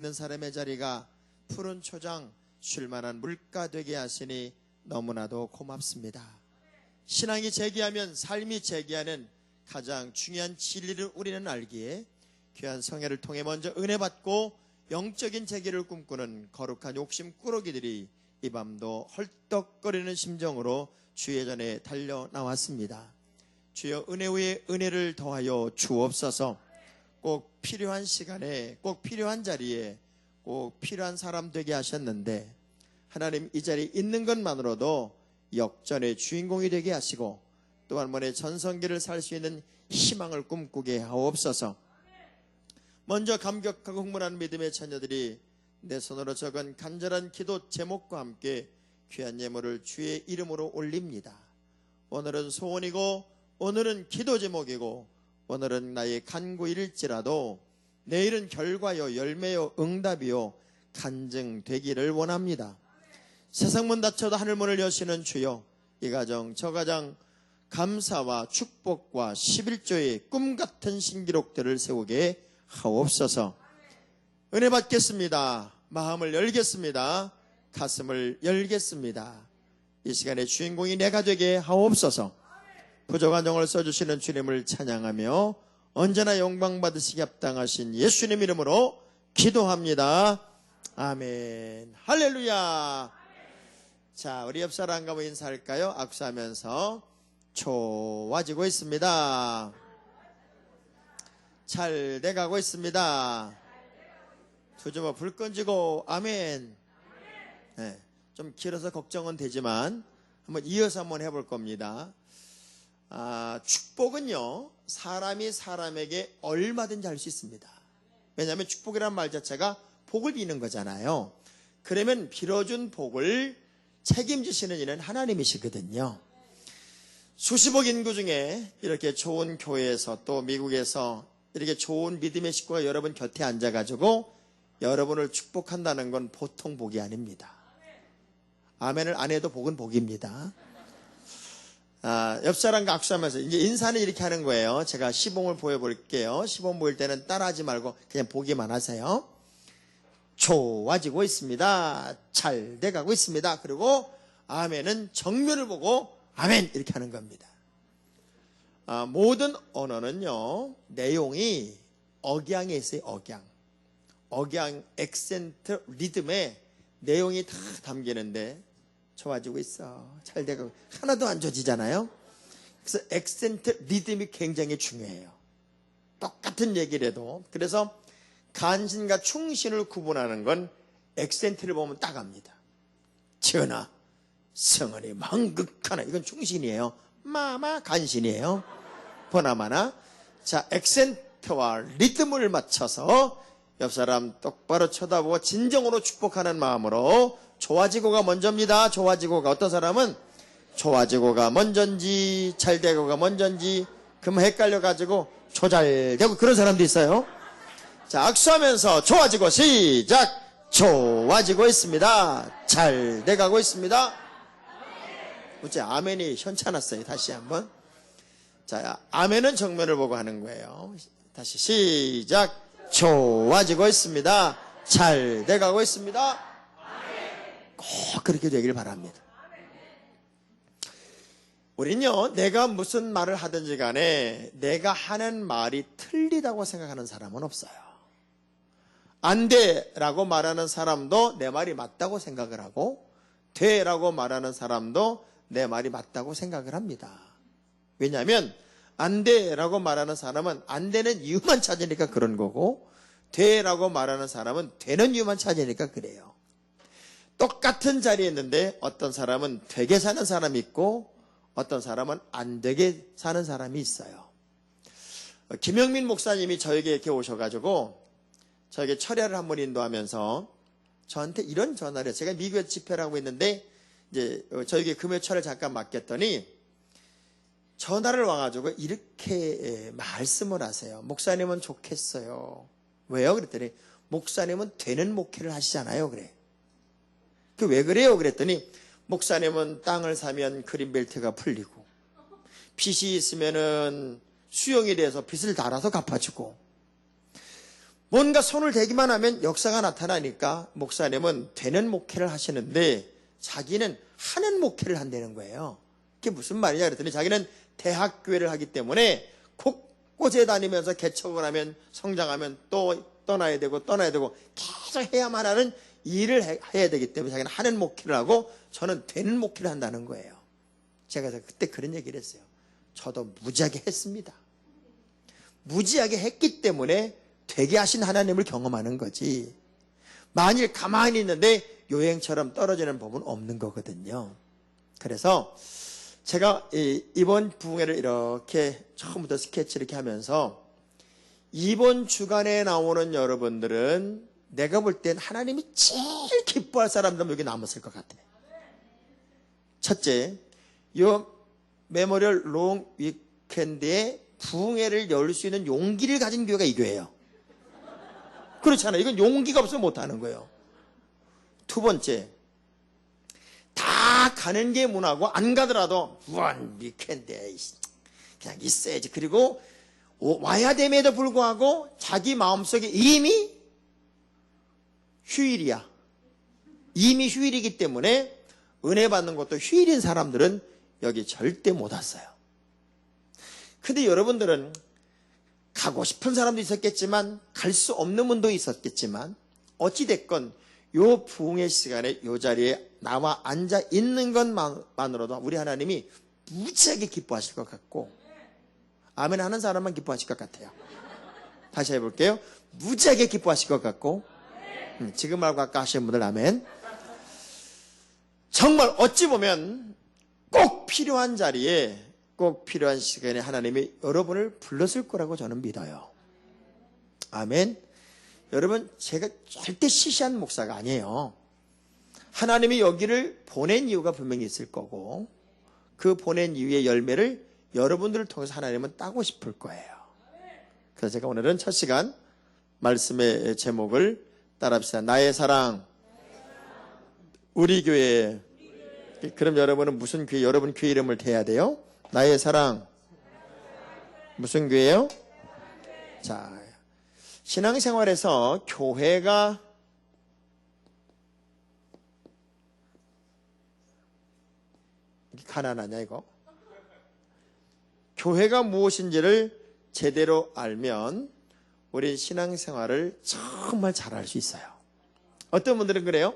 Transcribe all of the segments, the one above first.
있는 사람의 자리가 푸른 초장 쉴만한 물가 되게 하시니 너무나도 고맙습니다. 신앙이 재기하면 삶이 재기하는 가장 중요한 진리를 우리는 알기에 귀한 성회를 통해 먼저 은혜 받고 영적인 재기를 꿈꾸는 거룩한 욕심 꾸러기들이 이 밤도 헐떡거리는 심정으로 주의 전에 달려 나왔습니다. 주여 은혜 위에 은혜를 더하여 주옵소서. 꼭 필요한 시간에 꼭 필요한 자리에 꼭 필요한 사람 되게 하셨는데 하나님 이 자리에 있는 것만으로도 역전의 주인공이 되게 하시고 또 한 번의 전성기를 살 수 있는 희망을 꿈꾸게 하옵소서. 먼저 감격하고 흥분한 믿음의 자녀들이 내 손으로 적은 간절한 기도 제목과 함께 귀한 예물을 주의 이름으로 올립니다. 오늘은 소원이고 오늘은 기도 제목이고 오늘은 나의 간구일지라도 내일은 결과요 열매요 응답이요 간증되기를 원합니다. 세상 문 닫혀도 하늘 문을 여시는 주여, 이 가정 저 가정 감사와 축복과 11조의 꿈같은 신기록들을 세우게 하옵소서. 은혜 받겠습니다. 마음을 열겠습니다. 가슴을 열겠습니다. 이 시간의 주인공이 내가 되게 하옵소서. 부족한 종을 써주시는 주님을 찬양하며 언제나 영광 받으시기 합당하신 예수님 이름으로 기도합니다. 아멘. 할렐루야. 자, 우리 옆 사람과 뭐 인사할까요? 악수하면서. 좋아지고 있습니다. 잘 돼가고 있습니다. 두 주먹 불 꺼지고 아멘. 네, 좀 길어서 걱정은 되지만 한번 이어서 한번 해볼 겁니다. 축복은요 사람이 사람에게 얼마든지 할 수 있습니다. 왜냐하면 축복이라는 말 자체가 복을 비는 거잖아요. 그러면 빌어준 복을 책임지시는 이는 하나님이시거든요. 수십억 인구 중에 이렇게 좋은 교회에서 또 미국에서 이렇게 좋은 믿음의 식구가 여러분 곁에 앉아가지고 여러분을 축복한다는 건 보통 복이 아닙니다. 아멘을 안 해도 복은 복입니다. 옆 사람과 악수하면서 이제 인사는 이렇게 하는 거예요. 제가 시범을 보여볼게요. 시범 보일 때는 따라하지 말고 그냥 보기만 하세요. 좋아지고 있습니다. 잘 돼가고 있습니다. 그리고 아멘은 정면을 보고 아멘 이렇게 하는 겁니다. 모든 언어는요 내용이 억양에 있어요. 억양, 액센트, 리듬에 내용이 다 담기는데 좋아지고 있어, 잘 돼가고, 하나도 안 좋아지잖아요. 그래서 액센트, 리듬이 굉장히 중요해요. 똑같은 얘기를 해도. 그래서 간신과 충신을 구분하는 건 액센트를 보면 딱 압니다. 전하 성은이 망극하나, 이건 충신이에요. 마마 간신이에요. 보나마나. 자, 액센트와 리듬을 맞춰서 옆 사람 똑바로 쳐다보고 진정으로 축복하는 마음으로. 좋아지고가 먼저입니다. 좋아지고가. 어떤 사람은 좋아지고가 먼저인지 잘되고가 먼저인지 그만 헷갈려가지고 조잘되고 그런 사람도 있어요. 자, 악수하면서 좋아지고 시작. 좋아지고 있습니다. 잘 돼가고 있습니다. 어째 아멘이 현찮았어요. 다시 한번. 자, 아멘은 정면을 보고 하는 거예요. 다시 시작. 좋아지고 있습니다. 잘 돼가고 있습니다. 꼭 그렇게 되길 바랍니다. 우린요 내가 무슨 말을 하든지 간에 내가 하는 말이 틀리다고 생각하는 사람은 없어요. 안 돼라고 말하는 사람도 내 말이 맞다고 생각을 하고, 돼라고 말하는 사람도 내 말이 맞다고 생각을 합니다. 왜냐하면 안 돼라고 말하는 사람은 안 되는 이유만 찾으니까 그런 거고, 돼라고 말하는 사람은 되는 이유만 찾으니까 그래요. 똑같은 자리에 있는데 어떤 사람은 되게 사는 사람이 있고 어떤 사람은 안 되게 사는 사람이 있어요. 김영민 목사님이 저에게 이렇게 오셔가지고 저에게 철야를 한번 인도하면서 저한테 이런 전화를 해요. 제가 미국에서 집회를 하고 있는데 이제 저에게 금요 철을 잠깐 맡겼더니 전화를 와가지고 이렇게 말씀을 하세요. 목사님은 좋겠어요. 왜요? 그랬더니 목사님은 되는 목회를 하시잖아요. 그래. 왜 그래요? 그랬더니 목사님은 땅을 사면 그린벨트가 풀리고 빚이 있으면은 수용이 돼서 빚을 달아서 갚아주고 뭔가 손을 대기만 하면 역사가 나타나니까 목사님은 되는 목회를 하시는데 자기는 하는 목회를 한다는 거예요. 그게 무슨 말이냐 그랬더니 자기는 대학교회를 하기 때문에 곳곳에 다니면서 개척을 하면 성장하면 또 떠나야 되고 계속 해야만 하는 일을 해야 되기 때문에 자기는 하는 목회를 하고 저는 되는 목회를 한다는 거예요. 제가 그때 그런 얘기를 했어요. 저도 무지하게 했습니다. 무지하게 했기 때문에 되게 하신 하나님을 경험하는 거지. 만일 가만히 있는데 요행처럼 떨어지는 법은 없는 거거든요. 그래서 제가 이번 부흥회를 이렇게 처음부터 스케치 이렇게 하면서 이번 주간에 나오는 여러분들은 내가 볼 땐 하나님이 제일 기뻐할 사람들은 여기 남았을 것 같아요. 첫째, 이 메모리얼 롱 위켄드에 부흥회를 열 수 있는 용기를 가진 교회가 이 교회예요. 그렇잖아요. 이건 용기가 없으면 못하는 거예요. 두 번째, 다 가는 게 문화고 안 가더라도 원 위켄드에 그냥 있어야지. 그리고 와야 됨에도 불구하고 자기 마음속에 이미 휴일이야. 이미 휴일이기 때문에 은혜 받는 것도 휴일인 사람들은 여기 절대 못 왔어요. 근데 여러분들은 가고 싶은 사람도 있었겠지만 갈 수 없는 분도 있었겠지만 어찌됐건 요 부흥의 시간에 요 자리에 나와 앉아 있는 것만으로도 우리 하나님이 무지하게 기뻐하실 것 같고 아멘 하는 사람만 기뻐하실 것 같아요. 다시 해볼게요. 무지하게 기뻐하실 것 같고 지금 말고 아까 하신 분들 아멘. 정말 어찌 보면 꼭 필요한 자리에 꼭 필요한 시간에 하나님이 여러분을 불렀을 거라고 저는 믿어요. 아멘. 여러분 제가 절대 시시한 목사가 아니에요. 하나님이 여기를 보낸 이유가 분명히 있을 거고 그 보낸 이유의 열매를 여러분들을 통해서 하나님은 따고 싶을 거예요. 그래서 제가 오늘은 첫 시간 말씀의 제목을 따라합시다. 나의 사랑 우리 교회. 그럼 여러분은 무슨 교회, 여러분 교회 이름을 대야 돼요? 나의 사랑 무슨 교회요? 자, 신앙생활에서 교회가 가난하냐 이거? 교회가 무엇인지를 제대로 알면 우리 신앙생활을 정말 잘할 수 있어요. 어떤 분들은 그래요?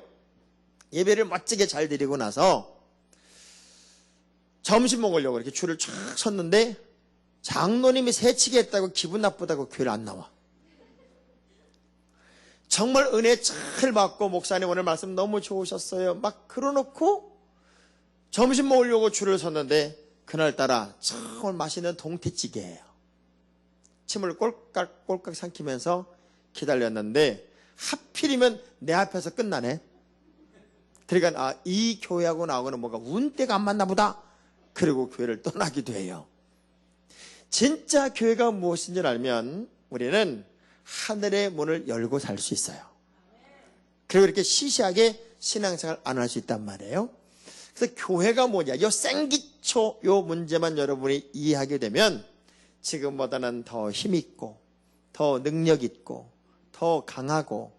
예배를 멋지게 잘 드리고 나서 점심 먹으려고 이렇게 줄을 쫙 섰는데 장로님이 새치기 했다고 기분 나쁘다고 교회를 안 나와. 정말 은혜 잘 받고 목사님 오늘 말씀 너무 좋으셨어요. 막 그러놓고 점심 먹으려고 줄을 섰는데 그날따라 정말 맛있는 동태찌개예요. 침을 꼴깍꼴깍 삼키면서 기다렸는데 하필이면 내 앞에서 끝나네. 그러니까 이 교회하고 나하고는 뭔가 운때가 안 맞나 보다. 그리고 교회를 떠나기도 해요. 진짜 교회가 무엇인지 알면 우리는 하늘의 문을 열고 살 수 있어요. 그리고 이렇게 시시하게 신앙생활 안 할 수 있단 말이에요. 그래서 교회가 뭐냐, 요 생기초 요 문제만 여러분이 이해하게 되면 지금보다는 더 힘있고 더 능력있고 더 강하고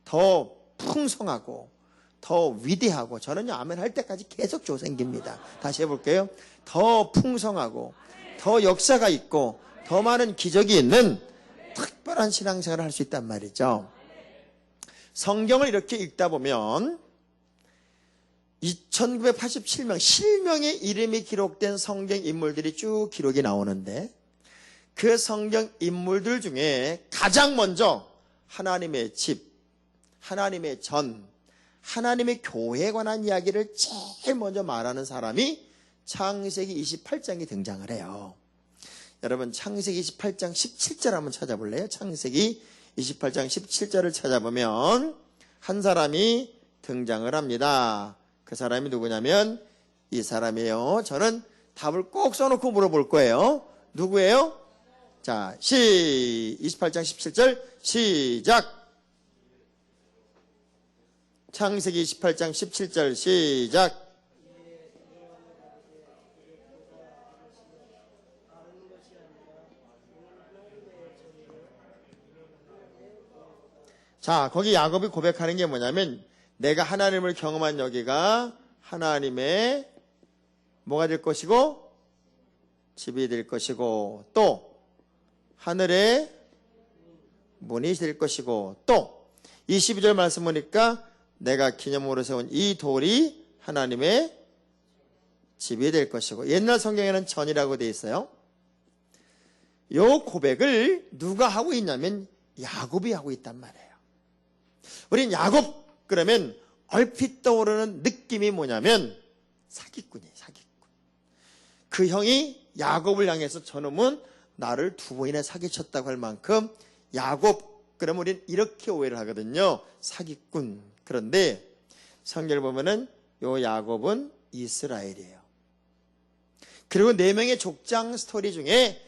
더 풍성하고 더 위대하고, 저는요 아멘 할 때까지 계속 생깁니다. 다시 해볼게요. 더 풍성하고 더 역사가 있고 더 많은 기적이 있는 특별한 신앙생활을 할 수 있단 말이죠. 성경을 이렇게 읽다 보면 2987명 실명의 이름이 기록된 성경 인물들이 쭉 기록이 나오는데 그 성경 인물들 중에 가장 먼저 하나님의 집, 하나님의 전, 하나님의 교회에 관한 이야기를 제일 먼저 말하는 사람이 창세기 28장에 등장을 해요. 여러분 창세기 28장 17절 한번 찾아볼래요? 창세기 28장 17절을 찾아보면 한 사람이 등장을 합니다. 그 사람이 누구냐면 이 사람이에요. 저는 답을 꼭 써놓고 물어볼 거예요. 누구예요? 자, 28장 17절 시작. 창세기 28장 17절 시작. 자, 거기 야곱이 고백하는 게 뭐냐면 내가 하나님을 경험한 여기가 하나님의 뭐가 될 것이고 집이 될 것이고 또 하늘의 문이 될 것이고 또 22절 말씀 보니까 내가 기념으로 세운 이 돌이 하나님의 집이 될 것이고 옛날 성경에는 전이라고 되어 있어요. 이 고백을 누가 하고 있냐면 야곱이 하고 있단 말이에요. 우린 야곱 그러면 얼핏 떠오르는 느낌이 뭐냐면 사기꾼이에요. 사기꾼. 그 형이 야곱을 향해서 저놈은 나를 2번이나 사기쳤다고 할 만큼 야곱 그러면 우린 이렇게 오해를 하거든요. 사기꾼. 그런데 성경을 보면은 요 야곱은 이스라엘이에요. 그리고 4명의 족장 스토리 중에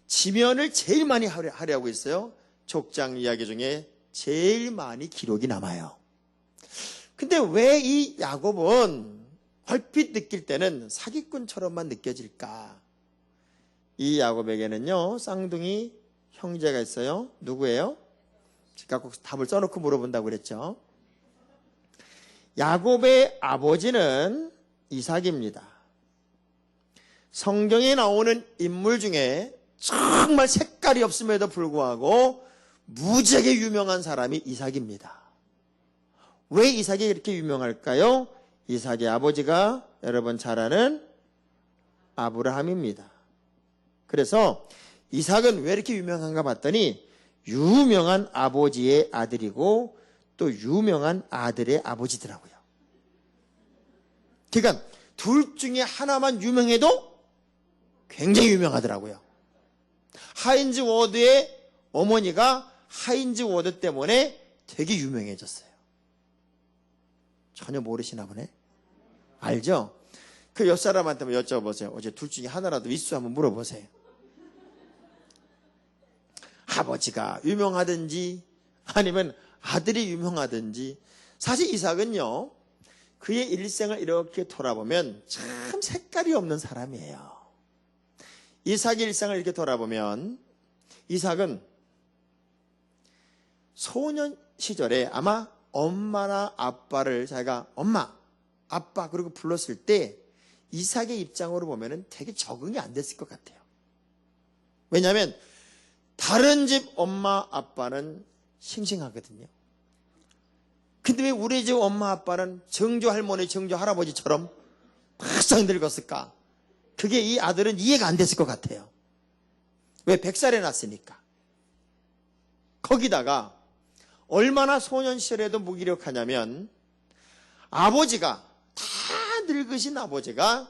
지면을 제일 많이 하려고 있어요. 족장 이야기 중에 제일 많이 기록이 남아요. 근데 왜 이 야곱은 얼핏 느낄 때는 사기꾼처럼만 느껴질까? 이 야곱에게는요 쌍둥이 형제가 있어요. 누구예요? 제가 꼭 답을 써놓고 물어본다고 그랬죠. 야곱의 아버지는 이삭입니다. 성경에 나오는 인물 중에 정말 색깔이 없음에도 불구하고 무지하게 유명한 사람이 이삭입니다. 왜 이삭이 이렇게 유명할까요? 이삭의 아버지가 여러분 잘 아는 아브라함입니다. 그래서 이삭은 왜 이렇게 유명한가 봤더니 유명한 아버지의 아들이고 또 유명한 아들의 아버지더라고요. 그러니까 둘 중에 하나만 유명해도 굉장히 유명하더라고요. 하인즈 워드의 어머니가 하인즈 워드 때문에 되게 유명해졌어요. 전혀 모르시나 보네. 알죠? 그 옆 사람한테 여쭤보세요. 어제 둘 중에 하나라도 있어 한번 물어보세요. 아버지가 유명하든지 아니면 아들이 유명하든지. 사실 이삭은요 그의 일생을 이렇게 돌아보면 참 색깔이 없는 사람이에요. 이삭의 일생을 이렇게 돌아보면 이삭은 소년 시절에 아마 엄마나 아빠를 자기가 엄마, 아빠 그리고 불렀을 때 이삭의 입장으로 보면 되게 적응이 안 됐을 것 같아요. 왜냐하면 다른 집 엄마 아빠는 싱싱하거든요. 근데 왜 우리 집 엄마 아빠는 정조 할머니 정조 할아버지처럼 바싹 늙었을까? 그게 이 아들은 이해가 안 됐을 것 같아요. 왜? 100살에 났으니까. 거기다가 얼마나 소년 시절에도 무기력하냐면 아버지가 다 늙으신 아버지가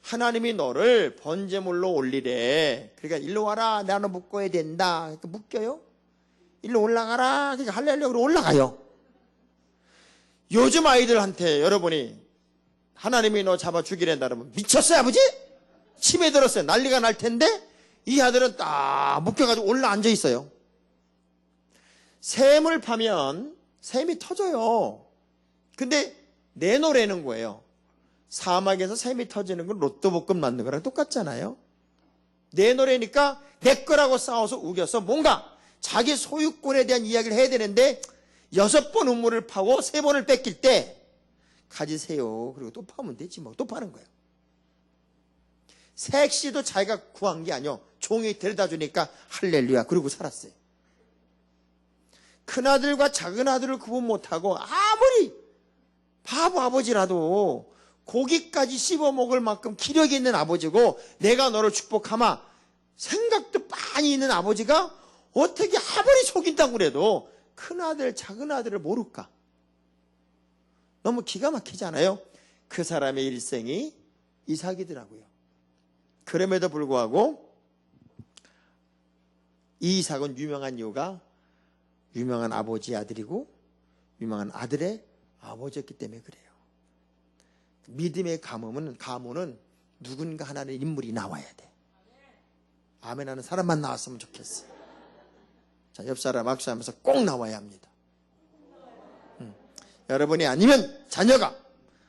하나님이 너를 번제물로 올리래. 그러니까 일로 와라. 나는 묶어야 된다. 그러니까 묶여요. 일로 올라가라. 그러니까 할렐루야. 올라가요. 요즘 아이들한테 여러분이 하나님이 너 잡아 죽이랜다 그러면 미쳤어요 아버지? 침에 들었어요. 난리가 날 텐데 이 아들은 딱 묶여가지고 올라앉아 있어요. 샘을 파면 샘이 터져요. 근데 내놓으라는 거예요. 사막에서 샘이 터지는 건 로또 복권 맞는 거랑 똑같잖아요. 내놓으라니까 내 거라고 싸워서 우겨서 뭔가 자기 소유권에 대한 이야기를 해야 되는데 6번 우물을 파고 3번을 뺏길 때 가지세요. 그리고 또 파면 되지 뭐. 또 파는 거예요. 색시도 자기가 구한 게 아니요. 종이 데려다 주니까 할렐루야. 그러고 살았어요. 큰아들과 작은아들을 구분 못하고 아무리 바보 아버지라도 고기까지 씹어먹을 만큼 기력이 있는 아버지고 내가 너를 축복하마 생각도 많이 있는 아버지가 어떻게 아무리 속인다고 그래도 큰아들 작은아들을 모를까? 너무 기가 막히잖아요. 그 사람의 일생이 이삭이더라고요. 그럼에도 불구하고 이 이삭은 유명한 이유가 유명한 아버지의 아들이고 유명한 아들의 아버지였기 때문에 그래요. 믿음의 가문은 누군가 하나의 인물이 나와야 돼. 아멘 하는 사람만 나왔으면 좋겠어요. 자, 옆 사람 악수하면서 꼭 나와야 합니다. 여러분이 아니면 자녀가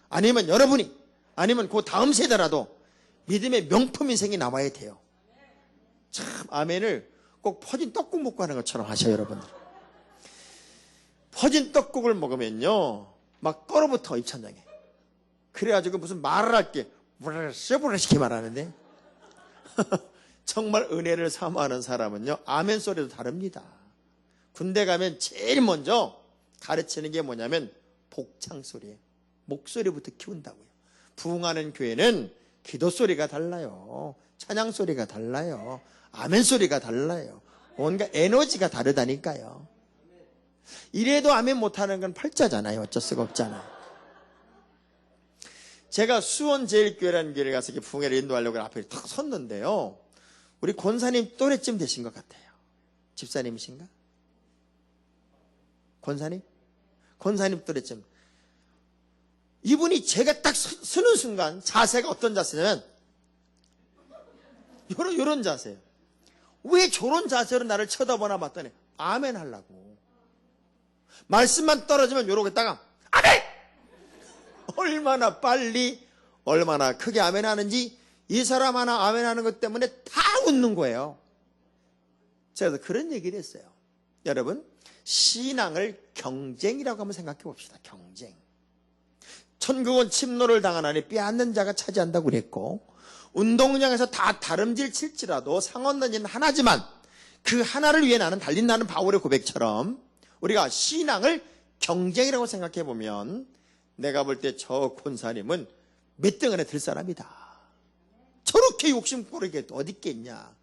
아니면 여러분이 아니면 그 다음 세대라도 믿음의 명품 인생이 나와야 돼요. 참 아멘을 꼭 퍼진 떡국 먹고 하는 것처럼 하셔요 여러분들. 퍼진 떡국을 먹으면요 막 떨어붙어 입천장에. 그래가지고 무슨 말을 할게 부르시게 말하는데 정말 은혜를 사모하는 사람은요 아멘 소리도 다릅니다. 군대 가면 제일 먼저 가르치는 게 뭐냐면 복창 소리예요. 목소리부터 키운다고요. 부흥하는 교회는 기도 소리가 달라요. 찬양 소리가 달라요. 아멘 소리가 달라요. 뭔가 에너지가 다르다니까요. 이래도 아멘 못하는 건 팔자잖아요. 어쩔 수가 없잖아요. 제가 수원제일교회라는 교회를 가서 부흥회를 인도하려고 앞에 탁 섰는데요. 우리 권사님 또래쯤 되신 것 같아요. 집사님이신가? 권사님? 권사님 또래쯤. 이분이 제가 딱 서는 순간 자세가 어떤 자세냐면 요런 자세예요. 왜 저런 자세로 나를 쳐다보나 봤더니 아멘 하려고. 말씀만 떨어지면 요러고 있다가 아멘! 얼마나 빨리 얼마나 크게 아멘 하는지 이 사람 하나 아멘 하는 것 때문에 다 웃는 거예요. 제가 그런 얘기를 했어요. 여러분 신앙을 경쟁이라고 한번 생각해 봅시다. 경쟁. 천국은 침노를 당하나니 빼앗는 자가 차지한다고 그랬고 운동장에서 다 다름질 칠지라도 상얻는 일은 하나지만 그 하나를 위해 나는 달린다는 바울의 고백처럼 우리가 신앙을 경쟁이라고 생각해 보면 내가 볼 때 저 권사님은 몇 등 안에 들 사람이다. 저렇게 욕심꾸러기 어디 있겠냐.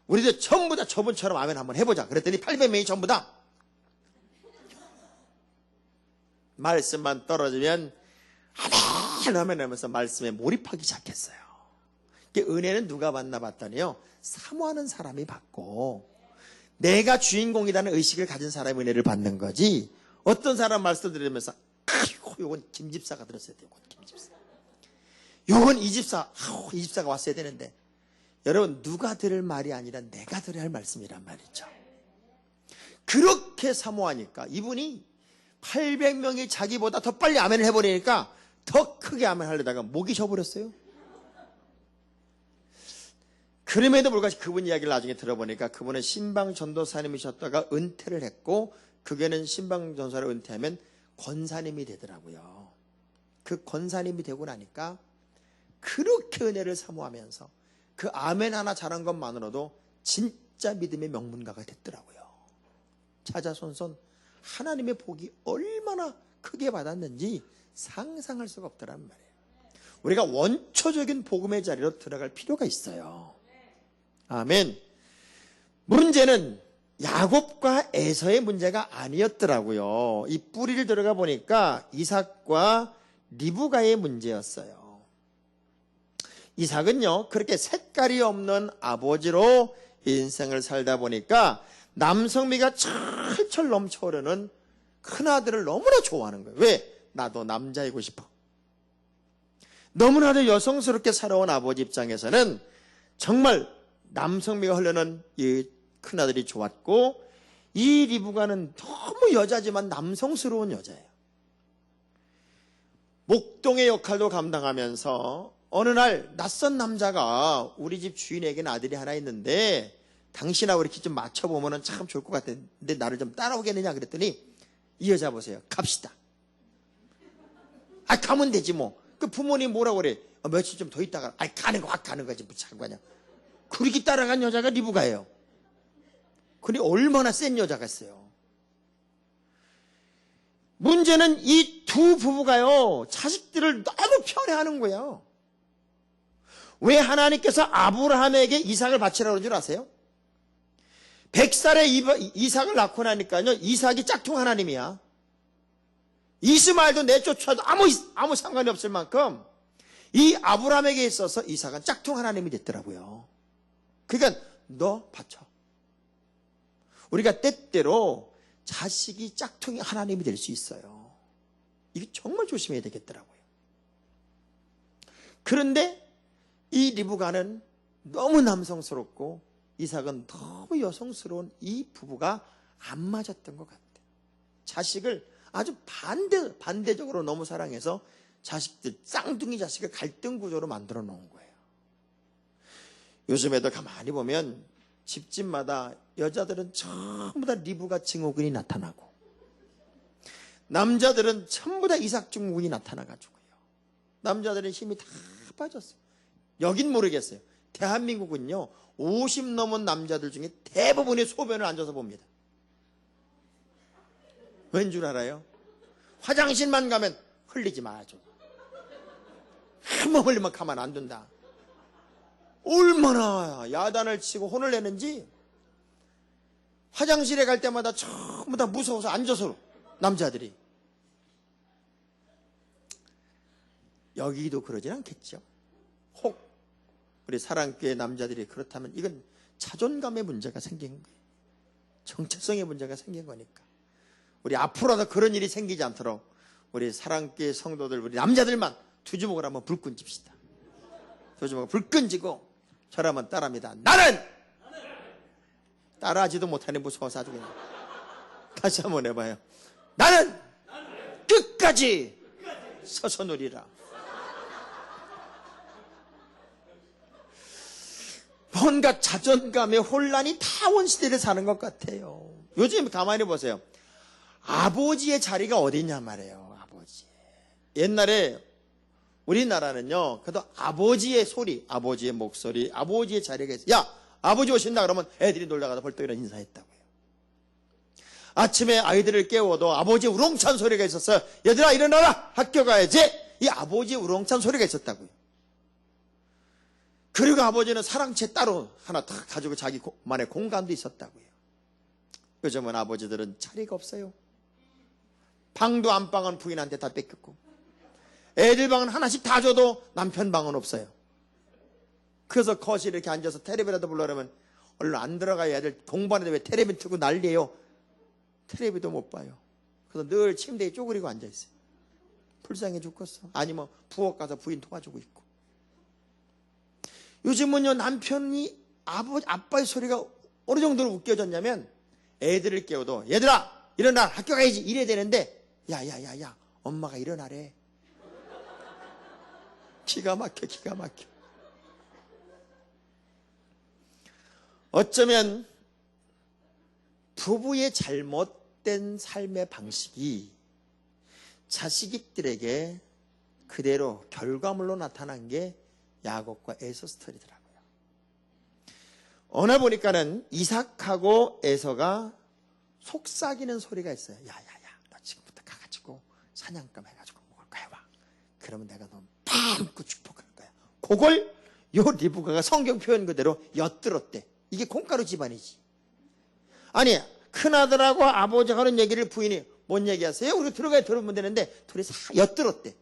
우리들 전부 다 저분처럼 아멘 한번 해보자. 그랬더니 800명이 전부 다 말씀만 떨어지면 아멘 하면서 말씀에 몰입하기 시작했어요. 은혜는 누가 받나 봤더니요 사모하는 사람이 받고 내가 주인공이라는 의식을 가진 사람이 은혜를 받는 거지. 어떤 사람 말씀 들으면서 아이고 요건 김집사가 들었어야 돼요. 김집사. 요건 이 집사가 왔어야 되는데. 여러분 누가 들을 말이 아니라 내가 들어야 할 말씀이란 말이죠. 그렇게 사모하니까 이분이 800명이 자기보다 더 빨리 아멘을 해버리니까 더 크게 아멘 하려다가 목이 쉬어버렸어요. 그럼에도 불구하고 그분 이야기를 나중에 들어보니까 그분은 신방 전도사님이셨다가 은퇴를 했고 그게는 신방 전도사를 은퇴하면 권사님이 되더라고요. 그 권사님이 되고 나니까 그렇게 은혜를 사모하면서 그 아멘 하나 잘한 것만으로도 진짜 믿음의 명문가가 됐더라고요. 자자손손 하나님의 복이 얼마나 크게 받았는지 상상할 수가 없더란 말이에요. 우리가 원초적인 복음의 자리로 들어갈 필요가 있어요. 아멘. 문제는 야곱과 에서의 문제가 아니었더라고요. 이 뿌리를 들어가 보니까 이삭과 리브가의 문제였어요. 이삭은요 그렇게 색깔이 없는 아버지로 인생을 살다 보니까 남성미가 철철 넘쳐오르는 큰아들을 너무나 좋아하는 거예요. 왜? 나도 남자이고 싶어. 너무나도 여성스럽게 살아온 아버지 입장에서는 정말 남성미가 흐르는 이 큰아들이 좋았고 이 리브가는 너무 여자지만 남성스러운 여자예요. 목동의 역할도 감당하면서 어느 날 낯선 남자가 우리 집 주인에게는 아들이 하나 있는데 당신하고 이렇게 좀 맞춰보면 참 좋을 것 같은데 나를 좀 따라오겠느냐 그랬더니 이 여자 보세요. 갑시다. 아 가면 되지 뭐. 그 부모님 뭐라고 그래. 며칠 좀 더 있다가 가는 거 확 가는 거지 뭐 상관이야. 그렇게 따라간 여자가 리브가예요. 근데 얼마나 센 여자겠어요. 문제는 이 두 부부가요 자식들을 너무 편애하는 거예요. 왜 하나님께서 아브라함에게 이삭을 바치라고 그런 줄 아세요? 100살에 이삭을 낳고 나니까요 이삭이 짝퉁 하나님이야. 이스마엘도 내쫓아도 아무 상관이 없을 만큼 이 아브라함에게 있어서 이삭은 짝퉁 하나님이 됐더라고요. 그러니까 너 바쳐. 우리가 때때로 자식이 짝퉁이 하나님이 될 수 있어요. 이게 정말 조심해야 되겠더라고요. 그런데 이 리브가는 너무 남성스럽고 이삭은 너무 여성스러운 이 부부가 안 맞았던 것 같아요. 자식을 아주 반대적으로 너무 사랑해서 자식들, 쌍둥이 자식을 갈등 구조로 만들어 놓은 거예요. 요즘에도 가만히 보면 집집마다 여자들은 전부 다 리브가 증후군이 나타나고 남자들은 전부 다 이삭 증후군이 나타나가지고요. 남자들의 힘이 다 빠졌어요. 여긴 모르겠어요. 대한민국은요, 50 넘은 남자들 중에 대부분의 소변을 앉아서 봅니다. 왠 줄 알아요? 화장실만 가면 흘리지 마죠. 한번 흘리면 가만 안 둔다. 얼마나 야단을 치고 혼을 내는지. 화장실에 갈 때마다 전부 다 무서워서 앉아서 남자들이. 여기도 그러진 않겠죠. 혹 우리 사랑교회 남자들이 그렇다면 이건 자존감의 문제가 생긴 거예요. 정체성의 문제가 생긴 거니까. 우리 앞으로도 그런 일이 생기지 않도록 우리 사랑교회 성도들, 우리 남자들만 두 주먹을 한번 불끈 찝시다. 두 주먹을 불끈 쥐고 저를 한번 따라합니다. 나는 따라하지도 못하니 무서워서 아주 그냥. 다시 한번 해봐요. 나는 끝까지 서서 누리라. 뭔가 자존감의 혼란이 다 온 시대를 사는 것 같아요. 요즘 가만히 보세요. 아버지의 자리가 어디냐 말이에요. 아버지. 옛날에 우리나라는요, 그래도 아버지의 소리, 아버지의 목소리, 아버지의 자리가 있어요. 야, 아버지 오신다 그러면 애들이 놀러가서 벌떡 일어나 인사했다고요. 아침에 아이들을 깨워도 아버지의 우렁찬 소리가 있었어요. 얘들아 일어나라, 학교 가야지. 이 아버지의 우렁찬 소리가 있었다고요. 그리고 아버지는 사랑채 따로 하나 딱 가지고 자기만의 공간도 있었다고요. 요즘은 아버지들은 자리가 없어요. 방도 안방은 부인한테 다 뺏겼고, 애들 방은 하나씩 다 줘도 남편 방은 없어요. 그래서 거실에 이렇게 앉아서 텔레비라도 보려면 얼른 안 들어가야 애들 공부하는데 왜 텔레비 틀고 난리예요. 텔레비도 못 봐요. 그래서 늘 침대에 쪼그리고 앉아있어요. 불쌍해 죽겠어. 아니면 부엌 가서 부인 도와주고 있고. 요즘은요, 남편이 아빠의 소리가 어느 정도로 웃겨졌냐면 애들을 깨워도 얘들아 일어나 학교 가야지 이래야 되는데 야야야야 엄마가 일어나래. 기가 막혀. 어쩌면 부부의 잘못된 삶의 방식이 자식들에게 그대로 결과물로 나타난 게 야곱과 에서 스토리더라고요. 어느 보니까는 이삭하고 에서가 속삭이는 소리가 있어요. 야야야, 너 지금부터 가가지고 사냥감 해가지고 먹을 거야. 와. 그러면 내가 너 맘껏 축복할 거야. 그걸 요 리브가가 성경 표현 그대로 엿들었대. 이게 콩가루 집안이지. 아니, 큰아들하고 아버지가 하는 얘기를 부인이 뭔 얘기하세요? 우리 들어가야 들으면 되는데 둘이 싹 엿들었대.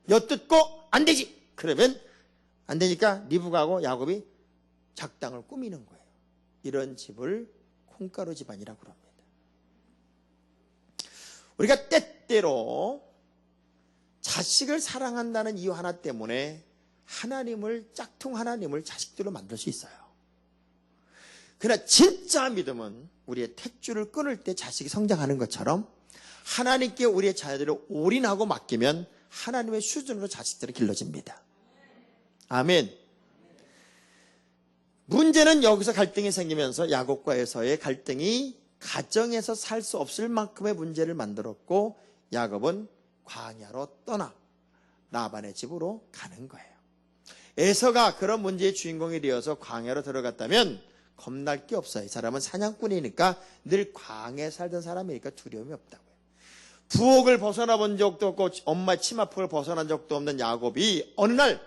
엿듣고 안 되지. 그러면 안 되니까 리브가하고 야곱이 작당을 꾸미는 거예요. 이런 집을 콩가루 집안이라고 합니다. 우리가 때때로 자식을 사랑한다는 이유 하나 때문에 짝퉁 하나님을 자식들로 만들 수 있어요. 그러나 진짜 믿음은 우리의 탯줄을 끊을 때 자식이 성장하는 것처럼 하나님께 우리의 자녀들을 올인하고 맡기면 하나님의 수준으로 자식들이 길러집니다. 아멘. 문제는 여기서 갈등이 생기면서 야곱과 에서의 갈등이 가정에서 살 수 없을 만큼의 문제를 만들었고 야곱은 광야로 떠나 라반의 집으로 가는 거예요. 에서가 그런 문제의 주인공이 되어서 광야로 들어갔다면 겁날 게 없어요. 이 사람은 사냥꾼이니까 늘 광야에 살던 사람이니까 두려움이 없다고요. 부엌을 벗어나 본 적도 없고 엄마의 치마폭을 벗어난 적도 없는 야곱이 어느 날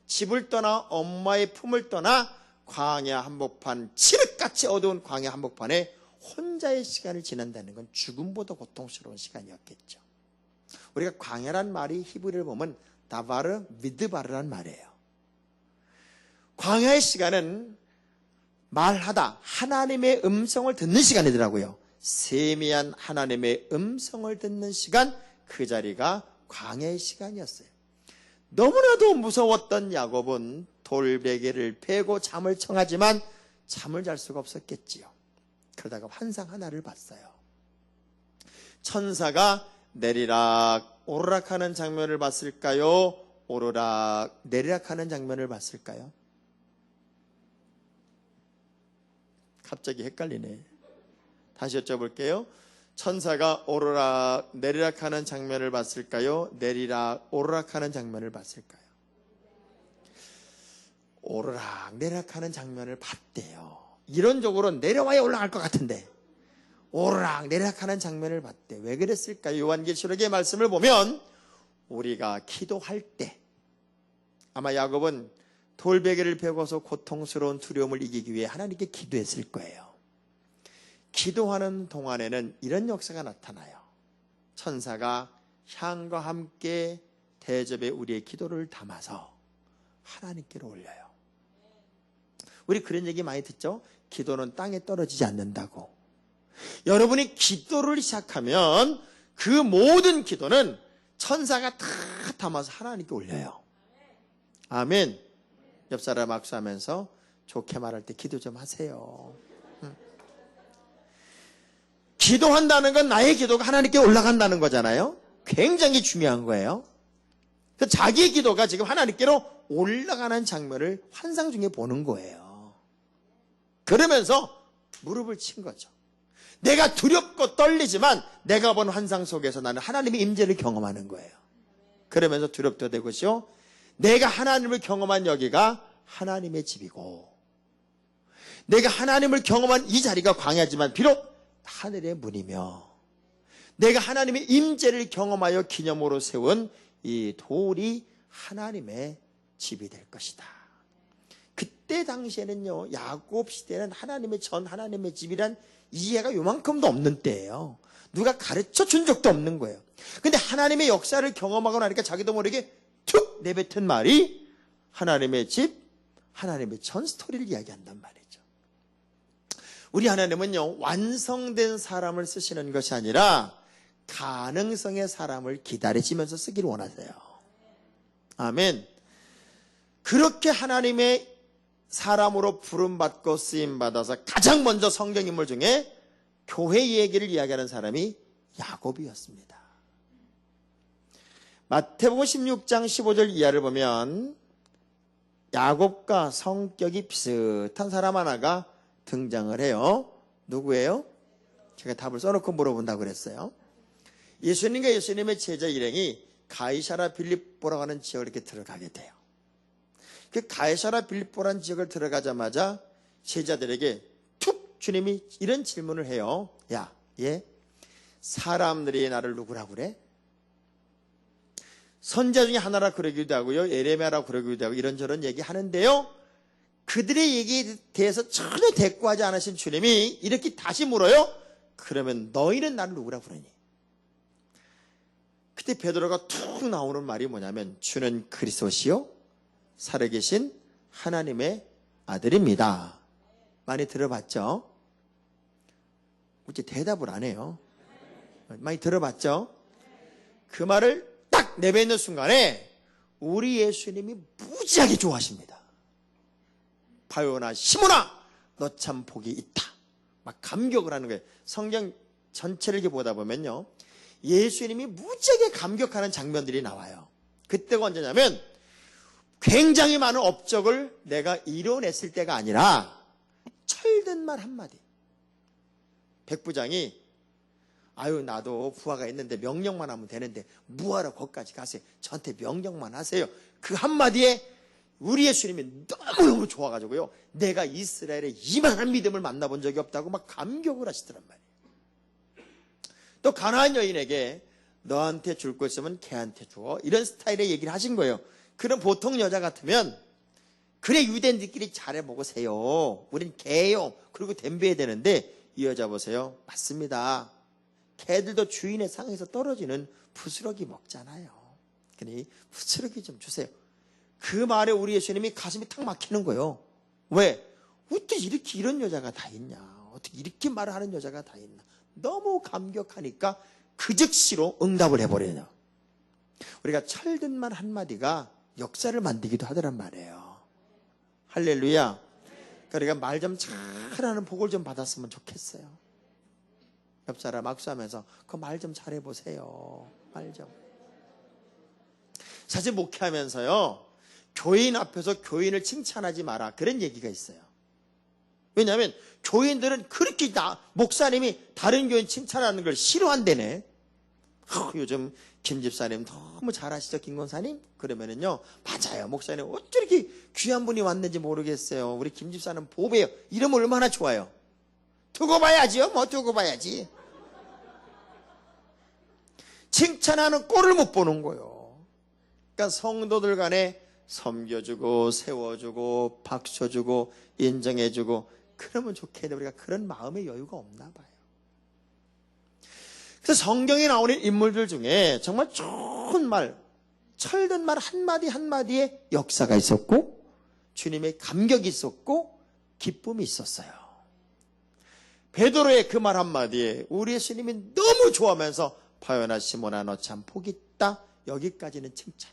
집을 떠나 엄마의 품을 떠나 광야 한복판, 칠흑같이 어두운 광야 한복판에 혼자의 시간을 지낸다는 건 죽음보다 고통스러운 시간이었겠죠. 우리가 광야란 말이 히브리를 보면 다바르 미드바르란 말이에요. 광야의 시간은 말하다 하나님의 음성을 듣는 시간이더라고요. 세미한 하나님의 음성을 듣는 시간, 그 자리가 광야의 시간이었어요. 너무나도 무서웠던 야곱은 돌베개를 베고 잠을 청하지만 잠을 잘 수가 없었겠지요. 그러다가 환상 하나를 봤어요. 천사가 내리락 오르락하는 장면을 봤을까요? 오르락 내리락하는 장면을 봤을까요? 갑자기 헷갈리네. 다시 여쭤볼게요. 천사가 오르락 내리락 하는 장면을 봤을까요? 내리락 오르락 하는 장면을 봤을까요? 오르락 내리락 하는 장면을 봤대요. 이론적으로 내려와야 올라갈 것 같은데 오르락 내리락 하는 장면을 봤대. 왜 그랬을까요? 요한계시록의 말씀을 보면 우리가 기도할 때 아마 야곱은 돌베개를 베고서 고통스러운 두려움을 이기기 위해 하나님께 기도했을 거예요. 기도하는 동안에는 이런 역사가 나타나요. 천사가 향과 함께 대접에 우리의 기도를 담아서 하나님께로 올려요. 우리 그런 얘기 많이 듣죠? 기도는 땅에 떨어지지 않는다고. 여러분이 기도를 시작하면 그 모든 기도는 천사가 다 담아서 하나님께 올려요. 아멘. 옆 사람 악수하면서 좋게 말할 때 기도 좀 하세요. 기도한다는 건 나의 기도가 하나님께 올라간다는 거잖아요. 굉장히 중요한 거예요. 자기의 기도가 지금 하나님께로 올라가는 장면을 환상 중에 보는 거예요. 그러면서 무릎을 친 거죠. 내가 두렵고 떨리지만 내가 본 환상 속에서 나는 하나님의 임재를 경험하는 거예요. 그러면서 두렵도 되고요. 내가 하나님을 경험한 여기가 하나님의 집이고 내가 하나님을 경험한 이 자리가 광야지만 비록 하늘의 문이며 내가 하나님의 임재를 경험하여 기념으로 세운 이 돌이 하나님의 집이 될 것이다. 그때 당시에는요, 야곱 시대는 하나님의 집이란 이해가 요만큼도 없는 때예요. 누가 가르쳐 준 적도 없는 거예요. 근데 하나님의 역사를 경험하고 나니까 자기도 모르게 툭 내뱉은 말이 하나님의 집, 하나님의 전 스토리를 이야기한단 말이죠. 우리 하나님은요, 완성된 사람을 쓰시는 것이 아니라 가능성의 사람을 기다리시면서 쓰기를 원하세요. 아멘. 그렇게 하나님의 사람으로 부름받고 쓰임받아서 가장 먼저 성경 인물 중에 교회 얘기를 이야기하는 사람이 야곱이었습니다. 마태복음 16장 15절 이하를 보면 야곱과 성격이 비슷한 사람 하나가 등장을 해요. 누구예요? 제가 답을 써놓고 물어본다고 그랬어요. 예수님과 예수님의 제자 일행이 가이사라 빌립보라고 하는 지역을 이렇게 들어가게 돼요. 그 가이사라 빌립보라는 지역을 들어가자마자 제자들에게 툭 주님이 이런 질문을 해요. 야, 사람들이 나를 누구라고 그래? 선자 중에 하나라 그러기도 하고요, 예레미야라 그러기도 하고 이런저런 얘기 하는데요, 그들의 얘기에 대해서 전혀 대꾸하지 않으신 주님이 이렇게 다시 물어요. 그러면 너희는 나를 누구라고 그러니? 그때 베드로가 툭 나오는 말이 뭐냐면 주는 그리스도시요 살아계신 하나님의 아들입니다. 많이 들어봤죠? 어째 대답을 안 해요? 많이 들어봤죠? 그 말을 딱 내뱉는 순간에 우리 예수님이 무지하게 좋아하십니다. 바요나 시몬아, 너 참 복이 있다. 막 감격을 하는 거예요. 성경 전체를 이렇게 보다 보면요, 예수님이 무지하게 감격하는 장면들이 나와요. 그때가 언제냐면 굉장히 많은 업적을 내가 이뤄냈을 때가 아니라 철든 말 한마디. 백부장이 아유 나도 부하가 있는데 명령만 하면 되는데 뭐하러 거기까지 가세요. 저한테 명령만 하세요. 그 한마디에 우리 예수님이 너무너무 좋아가지고요, 내가 이스라엘에 이만한 믿음을 만나본 적이 없다고 막 감격을 하시더란 말이에요. 또 가나안 여인에게 너한테 줄 거 있으면 걔한테 줘, 이런 스타일의 얘기를 하신 거예요. 그럼 보통 여자 같으면 그래 유대인들끼리 잘해먹으세요, 우린 개요, 그리고 덤벼야 되는데 이 여자 보세요. 맞습니다. 개들도 주인의 상에서 떨어지는 부스러기 먹잖아요. 그러니 부스러기 좀 주세요. 그 말에 우리 예수님이 가슴이 탁 막히는 거예요. 왜? 어떻게 이렇게 이런 여자가 다 있냐, 어떻게 이렇게 말을 하는 여자가 다 있나. 너무 감격하니까 그 즉시로 응답을 해버려요. 우리가 철든 말 한마디가 역사를 만들기도 하더란 말이에요. 할렐루야. 그러니까 말 좀 잘하는 복을 좀 받았으면 좋겠어요. 옆 사람 악수하면서 그 말 좀 잘해보세요. 말 좀. 사실 목회하면서요, 교인 앞에서 교인을 칭찬하지 마라, 그런 얘기가 있어요. 왜냐하면 교인들은 그렇게 목사님이 다른 교인 칭찬하는 걸 싫어한대네. 요즘 김 집사님 너무 잘하시죠, 김 권사님? 그러면은요, 맞아요, 목사님 어쩜 이렇게 귀한 분이 왔는지 모르겠어요. 우리 김 집사님 보배요. 이러면 얼마나 좋아요. 두고 봐야지요. 뭐 두고 봐야지. 칭찬하는 꼴을 못 보는 거예요. 그러니까 성도들 간에 섬겨주고 세워주고 박수주고 인정해주고 그러면 좋겠는데 우리가 그런 마음의 여유가 없나 봐요. 그래서 성경에 나오는 인물들 중에 정말 좋은 말, 철든 말 한마디 한마디에 역사가 있었고 주님의 감격이 있었고 기쁨이 있었어요. 베드로의 그 말 한마디에 우리 예수님이 너무 좋아하면서 바요나 시몬아 너 참 복이 있다. 여기까지는 칭찬.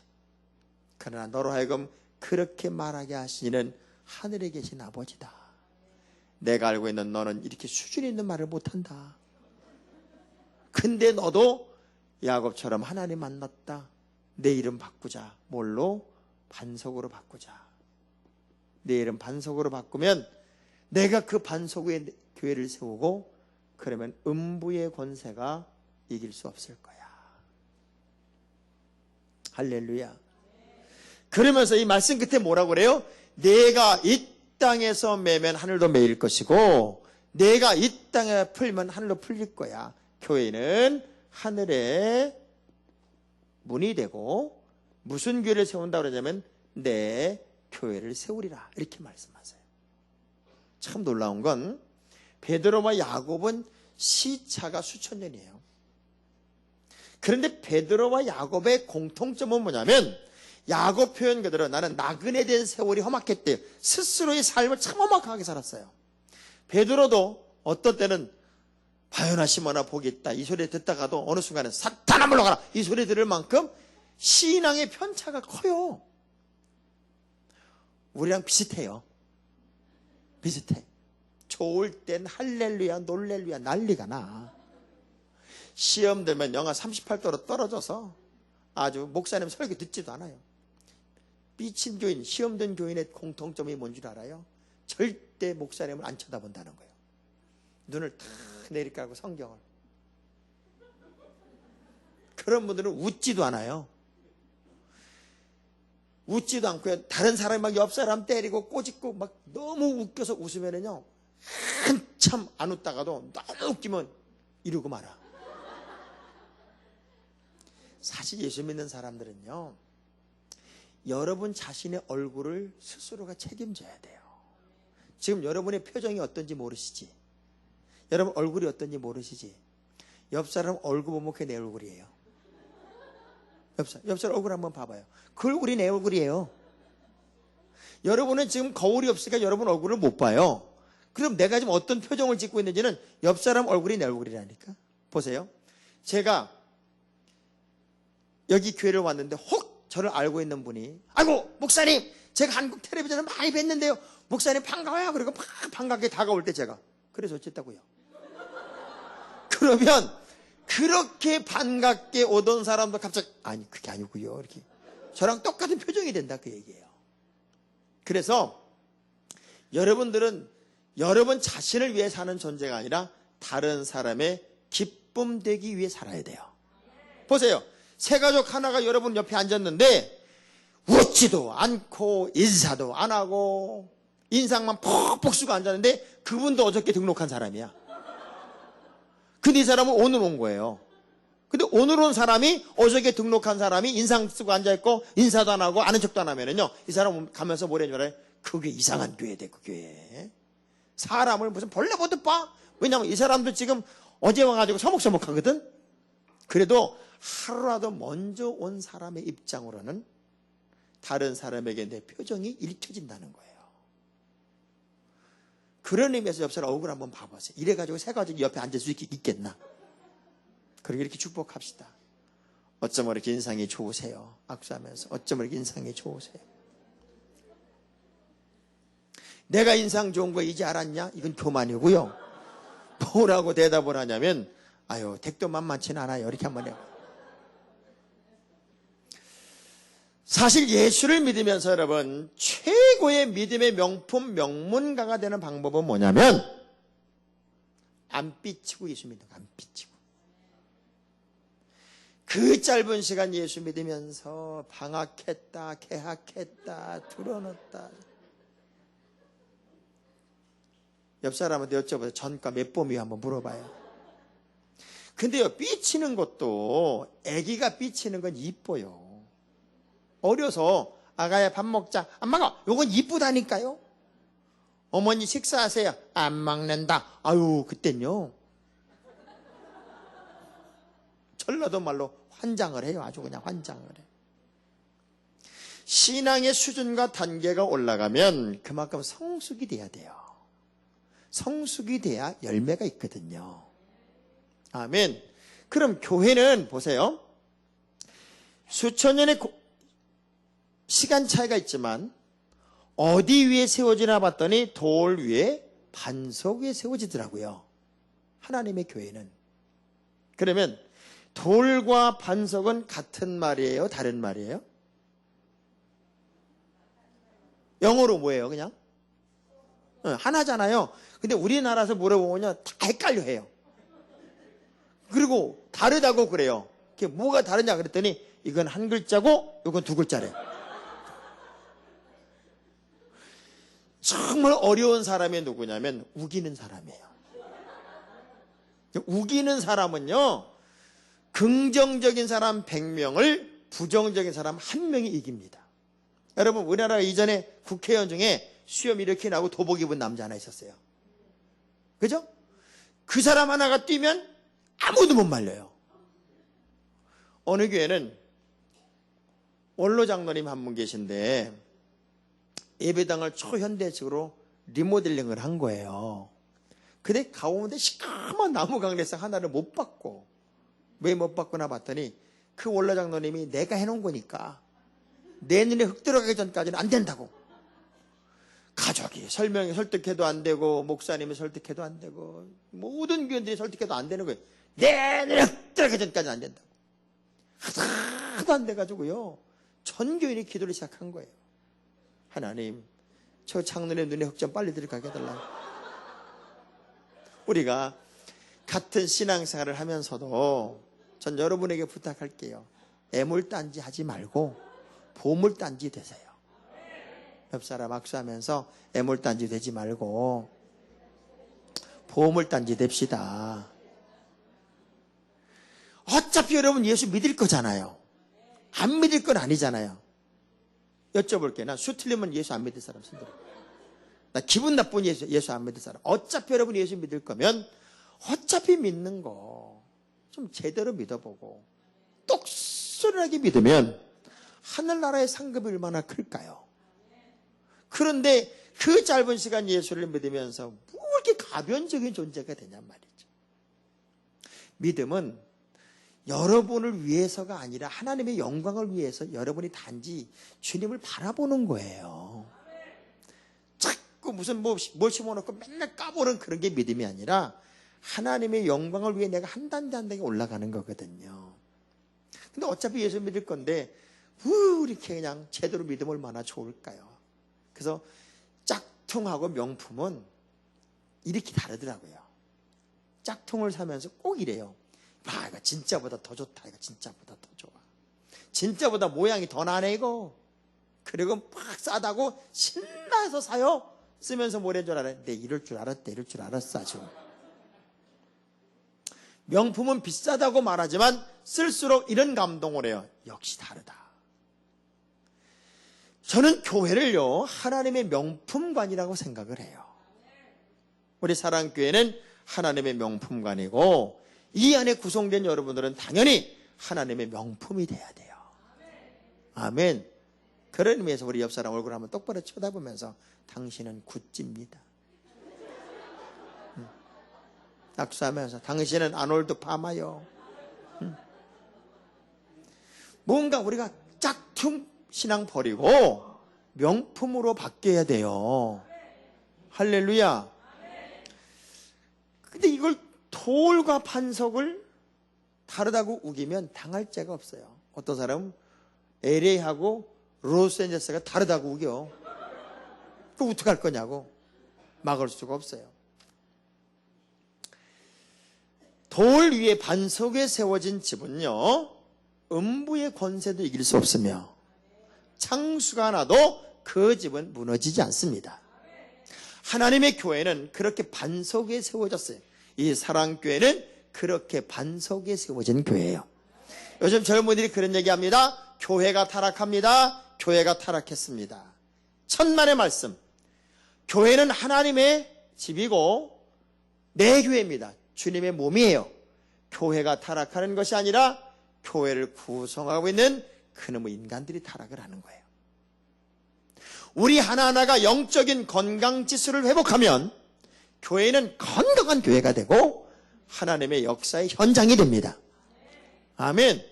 그러나 너로 하여금 그렇게 말하게 하시는 하늘에 계신 아버지다. 내가 알고 있는 너는 이렇게 수준 있는 말을 못한다. 근데 너도 야곱처럼 하나님 만났다. 내 이름 바꾸자. 뭘로? 반석으로 바꾸자. 내 이름 반석으로 바꾸면 내가 그 반석 위에 교회를 세우고 그러면 음부의 권세가 이길 수 없을 거야. 할렐루야. 그러면서 이 말씀 끝에 뭐라고 그래요? 내가 이 땅에서 매면 하늘도 매일 것이고 내가 이 땅에 풀면 하늘도 풀릴 거야. 교회는 하늘의 문이 되고 무슨 교회를 세운다 그러냐면 내 교회를 세우리라 이렇게 말씀하세요. 참 놀라운 건 베드로와 야곱은 시차가 수천 년이에요. 그런데 베드로와 야곱의 공통점은 뭐냐면 야곱 표현 그대로 나는 나그네 된 세월이 험악했대요. 스스로의 삶을 참 험악하게 살았어요. 베드로도 어떤 때는 바요나 시몬아 복이 있다 이 소리 듣다가도 어느 순간에 사탄아 물러가라 이 소리 들을 만큼 신앙의 편차가 커요. 우리랑 비슷해요. 비슷해. 좋을 땐 할렐루야 놀렐루야 난리가 나. 시험 들면 영하 38도로 떨어져서 아주 목사님 설교 듣지도 않아요. 삐친 교인, 시험 든 교인의 공통점이 뭔 줄 알아요? 절대 목사님을 안 쳐다본다는 거예요. 눈을 탁 내리깔고 성경을. 그런 분들은 웃지도 않아요. 웃지도 않고요. 다른 사람이 막 옆 사람 때리고 꼬집고 막 너무 웃겨서 웃으면은요. 한참 안 웃다가도 너무 웃기면 이러고 말아. 사실 예수 믿는 사람들은요. 여러분 자신의 얼굴을 스스로가 책임져야 돼요. 지금 여러분의 표정이 어떤지 모르시지? 여러분 얼굴이 어떤지 모르시지? 옆 사람 얼굴 보면 그게 내 얼굴이에요. 옆 사람 얼굴 한번 봐봐요. 그 얼굴이 내 얼굴이에요. 여러분은 지금 거울이 없으니까 여러분 얼굴을 못 봐요. 그럼 내가 지금 어떤 표정을 짓고 있는지는 옆 사람 얼굴이 내 얼굴이라니까. 보세요. 제가 여기 교회를 왔는데 혹 저를 알고 있는 분이 아이고 목사님 제가 한국 텔레비전을 많이 뵀는데요. 목사님 반가워요. 그리고 막 반갑게 다가올 때 제가 그래서 어쨌다고요. 그러면 그렇게 반갑게 오던 사람도 갑자기 아니 그게 아니고요. 이렇게 저랑 똑같은 표정이 된다 그 얘기예요. 그래서 여러분들은 여러분 자신을 위해 사는 존재가 아니라 다른 사람의 기쁨 되기 위해 살아야 돼요. 보세요. 세 가족 하나가 여러분 옆에 앉았는데 웃지도 않고 인사도 안 하고 인상만 퍽퍽 쓰고 앉았는데 그분도 어저께 등록한 사람이야. 근데 이 사람은 오늘 온 거예요. 근데 오늘 온 사람이 어저께 등록한 사람이 인상 쓰고 앉아있고 인사도 안 하고 아는 척도 안 하면은요 이 사람 가면서 뭐라는 줄 알아요? 그게 이상한 교회 돼. 그 교회 사람을 무슨 벌레 보듯 봐. 왜냐면 이 사람도 지금 어제 와가지고 서먹서먹하거든. 그래도 하루라도 먼저 온 사람의 입장으로는 다른 사람에게 내 표정이 읽혀진다는 거예요. 그런 의미에서 옆 사람 얼굴 한번 봐보세요. 이래가지고 세 가족이 옆에 앉을 수 있겠나? 그렇게 이렇게 축복합시다. 어쩜 이렇게 인상이 좋으세요? 악수하면서 어쩜 이렇게 인상이 좋으세요? 내가 인상 좋은 거 이제 알았냐? 이건 교만이고요. 뭐라고 대답을 하냐면 아유 댁도 만만치는 않아요. 이렇게 한번 해요. 사실 예수를 믿으면서 여러분 최고의 믿음의 명품, 명문가가 되는 방법은 뭐냐면 안 삐치고 예수 믿는 거, 안 삐치고. 그 짧은 시간 예수 믿으면서 방학했다, 개학했다, 들어놓았다. 옆 사람한테 여쭤보세요. 전과 몇 범위 한번 물어봐요. 근데요, 삐치는 것도 애기가 삐치는 건 이뻐요. 어려서 아가야 밥 먹자. 안 먹어. 요건 이쁘다니까요. 어머니 식사하세요. 안 먹는다. 아유, 그땐요. 전라도 말로 환장을 해요. 아주 그냥 환장을 해. 신앙의 수준과 단계가 올라가면 그만큼 성숙이 돼야 돼요. 성숙이 돼야 열매가 있거든요. 아멘. 그럼 교회는 보세요. 수천 년의 시간 차이가 있지만 어디 위에 세워지나 봤더니 돌 위에 반석 위에 세워지더라고요. 하나님의 교회는. 그러면 돌과 반석은 같은 말이에요? 다른 말이에요? 영어로 뭐예요? 그냥? 하나잖아요. 근데 우리나라에서 물어보면 다 헷갈려 해요. 그리고 다르다고 그래요. 그게 뭐가 다르냐 그랬더니 이건 한 글자고 이건 두 글자래. 정말 어려운 사람이 누구냐면 우기는 사람이에요. 우기는 사람은요, 긍정적인 사람 100명을 부정적인 사람 1명이 이깁니다. 여러분, 우리나라 이전에 국회의원 중에 수염 이렇게 나고 도복 입은 남자 하나 있었어요. 그죠? 그 사람 하나가 뛰면 아무도 못 말려요. 어느 교회는 원로 장로님 한 분 계신데 예배당을 초현대식으로 리모델링을 한 거예요. 근데 가운데 시커먼 나무 강례상 하나를 못 받고, 왜 못 받거나 봤더니 그 원로 장로님이 내가 해놓은 거니까 내 눈에 흙 들어가기 전까지는 안 된다고. 가족이 설득해도 안 되고, 목사님이 설득해도 안 되고, 모든 교인들이 설득해도 안 되는 거예요. 내 눈에 흙 들어가기 전까지는 안 된다고. 하나도 안 돼가지고요, 전 교인이 기도를 시작한 거예요. 하나님, 저 장로의 눈에 흙 좀 빨리 들어가게 해달라고. 우리가 같은 신앙생활을 하면서도 전 여러분에게 부탁할게요. 애물단지 하지 말고 보물단지 되세요. 옆 사람 악수하면서 애물단지 되지 말고 보물단지 됩시다. 어차피 여러분 예수 믿을 거잖아요. 안 믿을 건 아니잖아요. 여쭤볼게요. 나 수 틀리면 예수 안 믿을 사람 손들어. 나 기분 나쁜 예수 안 믿을 사람. 어차피 여러분 예수 믿을 거면 어차피 믿는 거 좀 제대로 믿어보고 똑소리하게 믿으면 하늘나라의 상급이 얼마나 클까요? 그런데 그 짧은 시간 예수를 믿으면서 뭐 이렇게 가변적인 존재가 되냔 말이죠. 믿음은 여러분을 위해서가 아니라 하나님의 영광을 위해서 여러분이 단지 주님을 바라보는 거예요. 자꾸 무슨 뭘 심어놓고 맨날 까보는 그런 게 믿음이 아니라 하나님의 영광을 위해 내가 한 단계 한 단계 올라가는 거거든요. 근데 어차피 예수 믿을 건데 이렇게 그냥 제대로 믿으면 얼마나 좋을까요? 그래서 짝퉁하고 명품은 이렇게 다르더라고요. 짝퉁을 사면서 꼭 이래요. 봐, 이거 진짜보다 더 좋다. 이거 진짜보다 더 좋아. 진짜보다 모양이 더 나네 이거. 그리고 막 싸다고 신나서 사요. 쓰면서 뭐라는 줄 알아요? 내 이럴 줄 알았대. 이럴 줄 알았어 아주. 명품은 비싸다고 말하지만 쓸수록 이런 감동을 해요. 역시 다르다. 저는 교회를요, 하나님의 명품관이라고 생각을 해요. 우리 사랑교회는 하나님의 명품관이고 이 안에 구성된 여러분들은 당연히 하나님의 명품이 돼야 돼요. 아멘. 그런 의미에서 우리 옆 사람 얼굴 한번 똑바로 쳐다보면서 당신은 굿즈입니다. 악수하면서 당신은 아놀드 파마요. 뭔가 우리가 짝퉁 신앙 버리고 명품으로 바뀌어야 돼요. 할렐루야. 근데 이걸 돌과 반석을 다르다고 우기면 당할 자가 없어요. 어떤 사람은 LA하고 로스앤젤레스가 다르다고 우겨. 그거 어떡할 거냐고. 막을 수가 없어요. 돌 위에 반석에 세워진 집은요, 음부의 권세도 이길 수 없으며 창수가 나도 그 집은 무너지지 않습니다. 하나님의 교회는 그렇게 반석에 세워졌어요. 이 사랑교회는 그렇게 반석에 세워진 교회예요. 요즘 젊은이들이 그런 얘기합니다. 교회가 타락합니다. 교회가 타락했습니다. 천만의 말씀. 교회는 하나님의 집이고 내 교회입니다. 주님의 몸이에요. 교회가 타락하는 것이 아니라 교회를 구성하고 있는 그놈의 인간들이 타락을 하는 거예요. 우리 하나하나가 영적인 건강지수를 회복하면 교회는 건강한 교회가 되고 하나님의 역사의 현장이 됩니다. 아멘.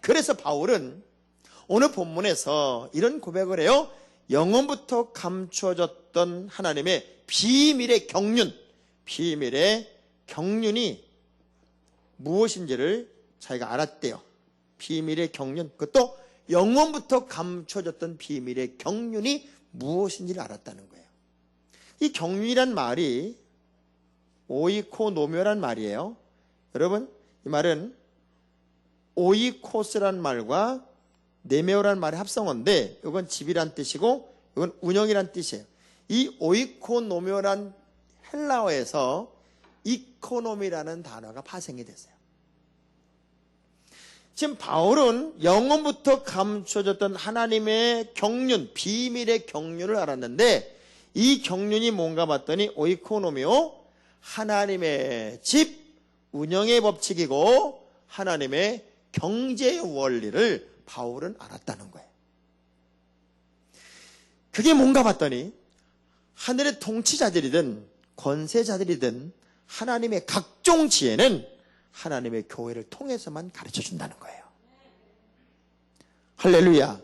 그래서 바울은 오늘 본문에서 이런 고백을 해요. 영원부터 감추어졌던 하나님의 비밀의 경륜, 비밀의 경륜이 무엇인지를 자기가 알았대요. 비밀의 경륜, 그것도 영원부터 감춰졌던 비밀의 경륜이 무엇인지를 알았다는 거예요. 이 경륜이란 말이 오이코노묘란 말이에요. 여러분, 이 말은 오이코스란 말과 네메오란 말의 합성어인데 이건 집이란 뜻이고 이건 운영이란 뜻이에요. 이 오이코노묘란 헬라어에서 이코노미라는 단어가 파생이 됐어요. 지금 바울은 영원부터 감춰졌던 하나님의 경륜, 비밀의 경륜을 알았는데 이 경륜이 뭔가 봤더니 오이코노미오, 하나님의 집 운영의 법칙이고 하나님의 경제의 원리를 바울은 알았다는 거예요. 그게 뭔가 봤더니 하늘의 통치자들이든 권세자들이든 하나님의 각종 지혜는 하나님의 교회를 통해서만 가르쳐준다는 거예요. 할렐루야.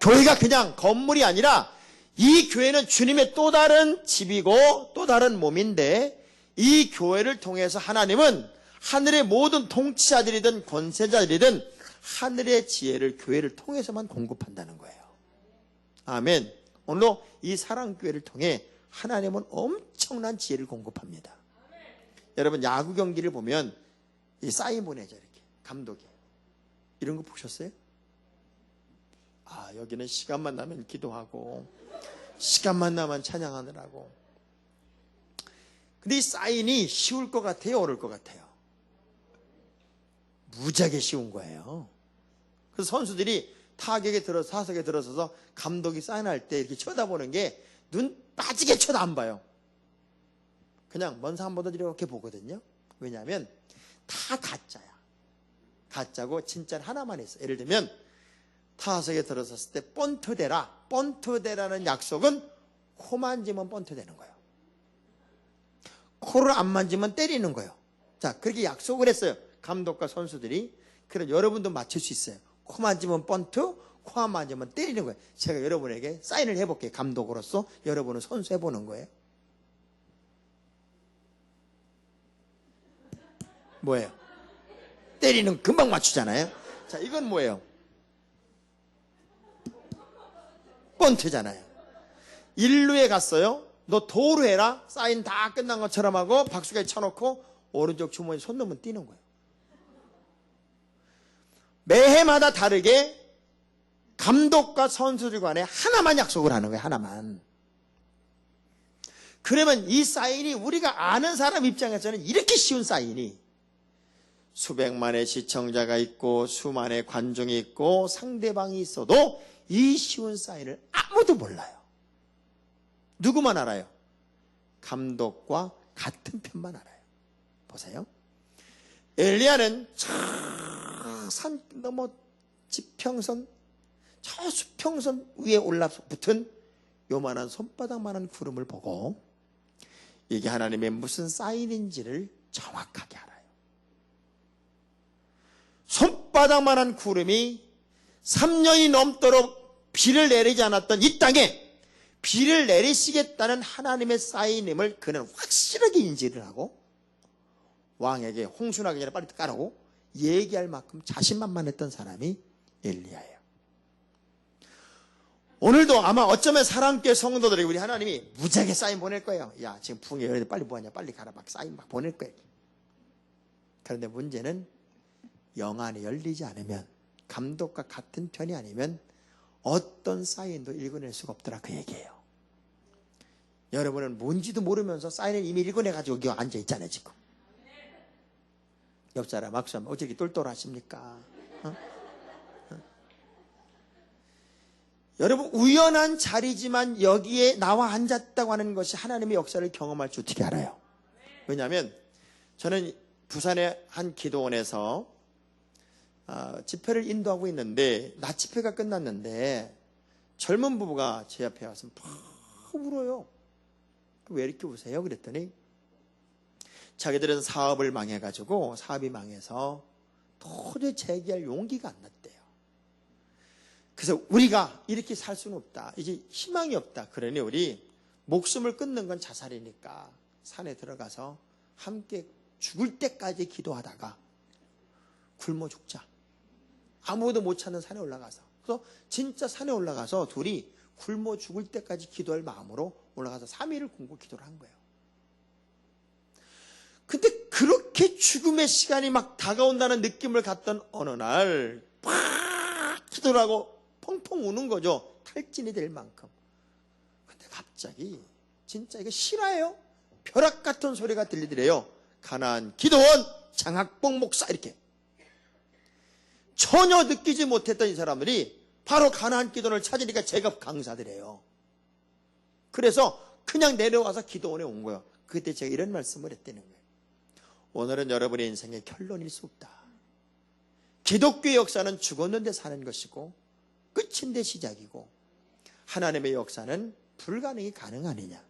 교회가 그냥 건물이 아니라 이 교회는 주님의 또 다른 집이고 또 다른 몸인데 이 교회를 통해서 하나님은 하늘의 모든 통치자들이든 권세자들이든 하늘의 지혜를 교회를 통해서만 공급한다는 거예요. 아멘. 오늘도 이 사랑교회를 통해 하나님은 엄청난 지혜를 공급합니다. 여러분 야구 경기를 보면 이 사인 보내죠. 이렇게 감독이 이런 거 보셨어요? 아, 여기는 시간만 나면 기도하고 시간만 나면 찬양하느라고. 근데 이 사인이 쉬울 것 같아요? 어려울 것 같아요? 무지하게 쉬운 거예요. 그래서 선수들이 타석에 들어서서 감독이 사인할 때 이렇게 쳐다보는 게 눈 빠지게 쳐다 안 봐요. 그냥 먼 산보다 이렇게 보거든요. 왜냐하면 다 가짜야. 가짜고 진짜는 하나만 있어. 예를 들면 타석에 들어섰을 때 번트대라. 번트대라는 약속은 코 만지면 번트되는 거예요. 코를 안 만지면 때리는 거예요. 자, 그렇게 약속을 했어요. 감독과 선수들이. 그럼 여러분도 맞출 수 있어요. 코 만지면 번트, 코 안 만지면 때리는 거예요. 제가 여러분에게 사인을 해볼게요. 감독으로서 여러분은 선수 해보는 거예요. 뭐예요? 때리는 금방 맞추잖아요. 자, 이건 뭐예요? 번트잖아요. 1루에 갔어요. 너 도루 해라. 사인 다 끝난 것처럼 하고 박수까지 쳐놓고 오른쪽 주머니에 손 넣으면 뛰는 거예요. 매해마다 다르게 감독과 선수들 간에 하나만 약속을 하는 거예요. 하나만. 그러면 이 사인이 우리가 아는 사람 입장에서는 이렇게 쉬운 사인이 수백만의 시청자가 있고 수만의 관중이 있고 상대방이 있어도 이 쉬운 사인을 아무도 몰라요. 누구만 알아요? 감독과 같은 편만 알아요. 보세요. 엘리야는 저 산 넘어 지평선 저 수평선 위에 올라붙은 요만한 손바닥만한 구름을 보고 이게 하나님의 무슨 사인인지를 정확하게 알아요. 손바닥만한 구름이 3년이 넘도록 비를 내리지 않았던 이 땅에 비를 내리시겠다는 하나님의 사인임을 그는 확실하게 인지를 하고 왕에게 홍수나기 전에 빨리 까라고 얘기할 만큼 자신만만했던 사람이 엘리야예요. 오늘도 아마 어쩌면 사랑교회 성도들에게 우리 하나님이 무지하게 사인 보낼 거예요. 야, 지금 부흥회 열리는데 빨리 뭐하냐, 빨리 가라, 막 사인 막 보낼 거예요. 그런데 문제는 영 안이 열리지 않으면, 감독과 같은 편이 아니면 어떤 사인도 읽어낼 수가 없더라, 그 얘기예요. 여러분은 뭔지도 모르면서 사인을 이미 읽어내가지고 여기 앉아있잖아요, 지금. 옆 사람 악수하면 어떻게 똘똘하십니까? 여러분, 우연한 자리지만 여기에 나와 앉았다고 하는 것이 하나님의 역사를 경험할 줄 어떻게 알아요? 왜냐하면 저는 부산의 한 기도원에서 집회를 인도하고 있는데, 낮 집회가 끝났는데 젊은 부부가 제 앞에 와서 막 울어요. 왜 이렇게 우세요? 그랬더니 자기들은 사업을 망해가지고, 사업이 망해서 도저히 재기할 용기가 안 났대요. 그래서 우리가 이렇게 살 수는 없다, 이제 희망이 없다, 그러니 우리 목숨을 끊는 건 자살이니까 산에 들어가서 함께 죽을 때까지 기도하다가 굶어 죽자. 아무도 못 찾는 산에 올라가서. 그래서 진짜 산에 올라가서 둘이 굶어 죽을 때까지 기도할 마음으로 올라가서 3일을 굶고 기도를 한 거예요. 근데 그렇게 죽음의 시간이 막 다가온다는 느낌을 갖던 어느 날 막 기도를 하고 펑펑 우는 거죠. 탈진이 될 만큼. 근데 갑자기 진짜 이거 실화예요. 벼락 같은 소리가 들리더래요. 가나안 기도원 장학봉 목사, 이렇게. 전혀 느끼지 못했던 이 사람들이 바로 가나안 기도원을 찾으니까 제가 강사들이에요. 그래서 그냥 내려와서 기도원에 온 거예요. 그때 제가 이런 말씀을 했다는 거예요. 오늘은 여러분의 인생의 결론일 수 없다. 기독교의 역사는 죽었는데 사는 것이고 끝인데 시작이고, 하나님의 역사는 불가능이 가능하느냐.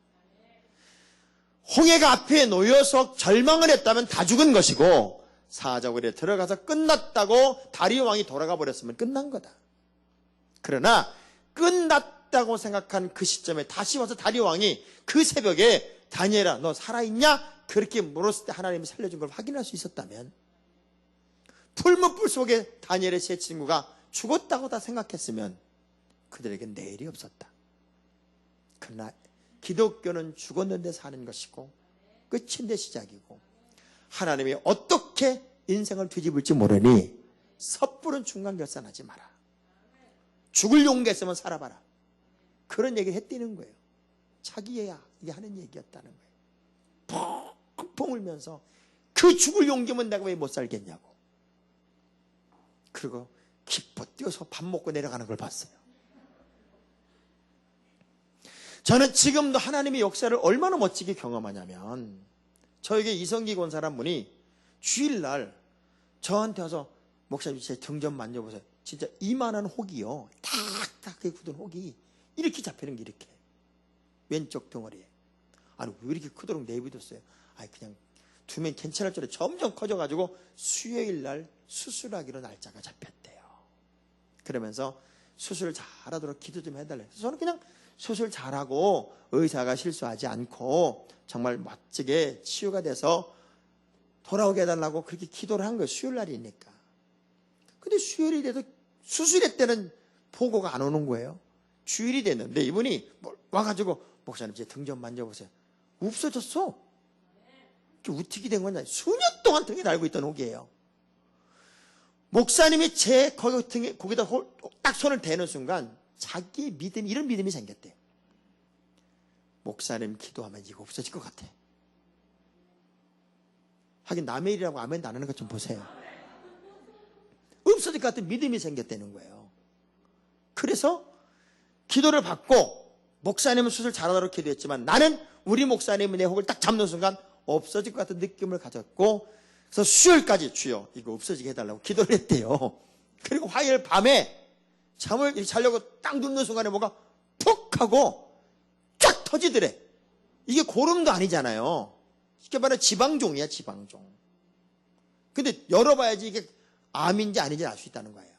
홍해가 앞에 놓여서 절망을 했다면 다 죽은 것이고, 사자굴에 들어가서 끝났다고 다리오 왕이 돌아가 버렸으면 끝난 거다. 그러나 끝났다고 생각한 그 시점에 다시 와서 다리오 왕이 그 새벽에 다니엘아 너 살아있냐? 그렇게 물었을 때 하나님이 살려준 걸 확인할 수 있었다면, 풀무불 속에 다니엘의 세 친구가 죽었다고 다 생각했으면 그들에겐 내일이 없었다. 그러나 기독교는 죽었는데 사는 것이고 끝인데 시작이고, 하나님이 어떻게 인생을 뒤집을지 모르니 섣부른 중간결산하지 마라. 죽을 용기 있으면 살아봐라. 그런 얘기를 했다는 거예요. 자기애야 이게 하는 얘기였다는 거예요. 펑펑 울면서 그 죽을 용기면 내가 왜 못 살겠냐고. 그리고 기뻐 뛰어서 밥 먹고 내려가는 걸 봤어요. 저는 지금도 하나님의 역사를 얼마나 멋지게 경험하냐면, 저에게 이성기 권사란 분이 주일날 저한테 와서 목사님 제 등 좀 만져보세요. 진짜 이만한 혹이요, 딱딱하게 굳은 혹이 이렇게 잡히는 게, 이렇게 왼쪽 덩어리에. 아니 왜 이렇게 크도록 내비뒀어요? 아니 그냥 두면 괜찮을 줄 알았는데 점점 커져가지고 수요일날 수술하기로 날짜가 잡혔대요. 그러면서 수술 잘하도록 기도 좀 해달래요. 저는 그냥 수술 잘하고 의사가 실수하지 않고 정말 멋지게 치유가 돼서 돌아오게 해달라고 그렇게 기도를 한 거예요. 수요일날이니까. 근데 수요일이 돼도 수술할 때는 보고가 안 오는 거예요. 주일이 됐는데 이분이 와가지고 목사님 제 등 좀 만져보세요. 없어졌어. 어떻게 된 거냐. 수년 동안 등에 달고 있던 혹이에요. 목사님이 제 등에 거기다 딱 손을 대는 순간 자기의 믿음이, 이런 믿음이 생겼대요. 목사님 기도하면 이거 없어질 것 같아. 하긴 남의 일이라고 아멘 안 하는 것 좀 보세요. 없어질 것 같은 믿음이 생겼다는 거예요. 그래서 기도를 받고 목사님은 수술 잘하도록 기도했지만 나는 우리 목사님이 내 혹을 딱 잡는 순간 없어질 것 같은 느낌을 가졌고, 그래서 수요일까지 주여 이거 없어지게 해달라고 기도를 했대요. 그리고 화요일 밤에 잠을 자려고 딱 눕는 순간에 뭐가 푹 하고 쫙 터지더래. 이게 고름도 아니잖아요. 쉽게 말해 지방종이야, 지방종. 근데 열어봐야지 이게 암인지 아닌지 알 수 있다는 거예요.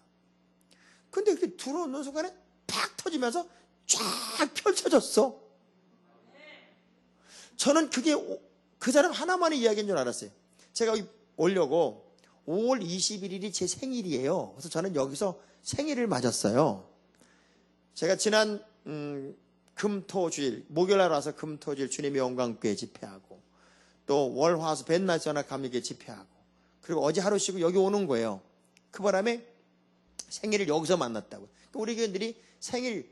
근데 이렇게 들어오는 순간에 팍 터지면서 쫙 펼쳐졌어. 저는 그게 그 사람 하나만의 이야기인 줄 알았어요. 제가 여기 오려고 5월 21일이 제 생일이에요. 그래서 저는 여기서 생일을 맞았어요. 제가 지난 금토주일, 목요일날 와서 금토주일 주님의 영광교회 집회하고 또 월화수 벤날 전학 감리교회 집회하고 그리고 어제 하루 쉬고 여기 오는 거예요. 그 생일을 여기서 만났다고. 우리 교인들이 생일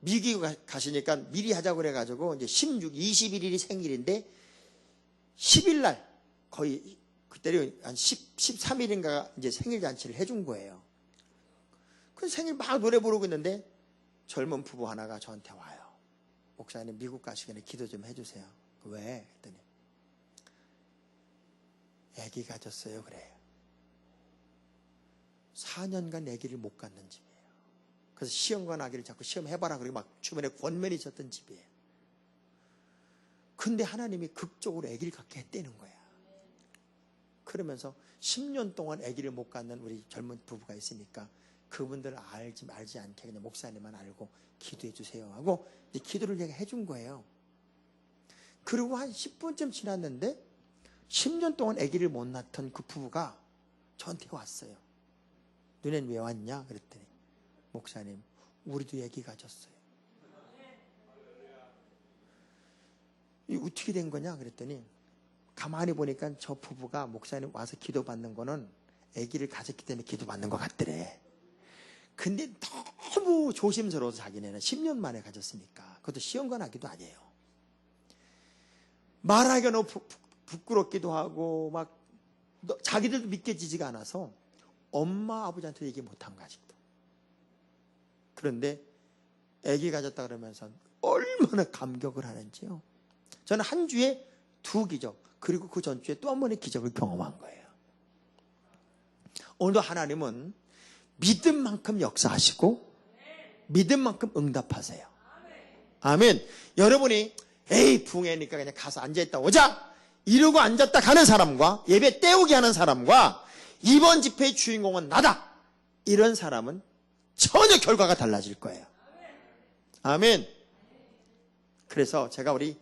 미기 가시니까 미리 하자고 그래가지고 이제 21일이 생일인데 10일 날 거의 그때는 한 13일인가 이제 생일 잔치를 해준 거예요. 그 생일 막 노래 부르고 있는데 젊은 부부 하나가 저한테 와요. 목사님 미국 가시기 전에 기도 좀 해주세요. 왜? 했더니 아기 가졌어요 그래요. 4년간 아기를 못 갖는 집이에요. 그래서 시험관 아기를 자꾸 시험해봐라 그러고 막 주변에 권면이 있었던 집이에요. 근데 하나님이 극적으로 아기를 갖게 했다는 거야. 그러면서 10년 동안 아기를 못 갖는 우리 젊은 부부가 있으니까 그분들을 알지 않게 그냥 목사님만 알고 기도해 주세요 하고 이제 기도를 제가 해준 거예요. 그리고 한 10분쯤 지났는데 10년 동안 아기를 못 낳던 그 부부가 저한테 왔어요. 너넨 왜 왔냐? 그랬더니 목사님 우리도 아기 가졌어요. 이 어떻게 된 거냐? 그랬더니 가만히 보니까 저 부부가 목사님 와서 기도받는 거는 아기를 가졌기 때문에 기도받는 것 같더래. 근데 너무 조심스러워서 자기네는 10년 만에 가졌으니까 그것도 시험관 아기도 아니에요. 말하기가 너무 부끄럽기도 하고 막 자기들도 믿겨지지가 않아서 엄마 아버지한테 얘기 못한 거 아직도. 그런데 아기 가졌다 그러면서 얼마나 감격을 하는지요. 저는 한 주에 2기적 그리고 그 전주에 또 한 번의 기적을 경험한 거예요. 오늘도 하나님은 믿음만큼 역사하시고 믿음만큼 응답하세요. 아멘. 여러분이 에이 붕해니까 그냥 가서 앉아있다 오자 이러고 앉았다 가는 사람과 예배 때우게 하는 사람과 이번 집회의 주인공은 나다 이런 사람은 전혀 결과가 달라질 거예요. 아멘. 그래서 제가 우리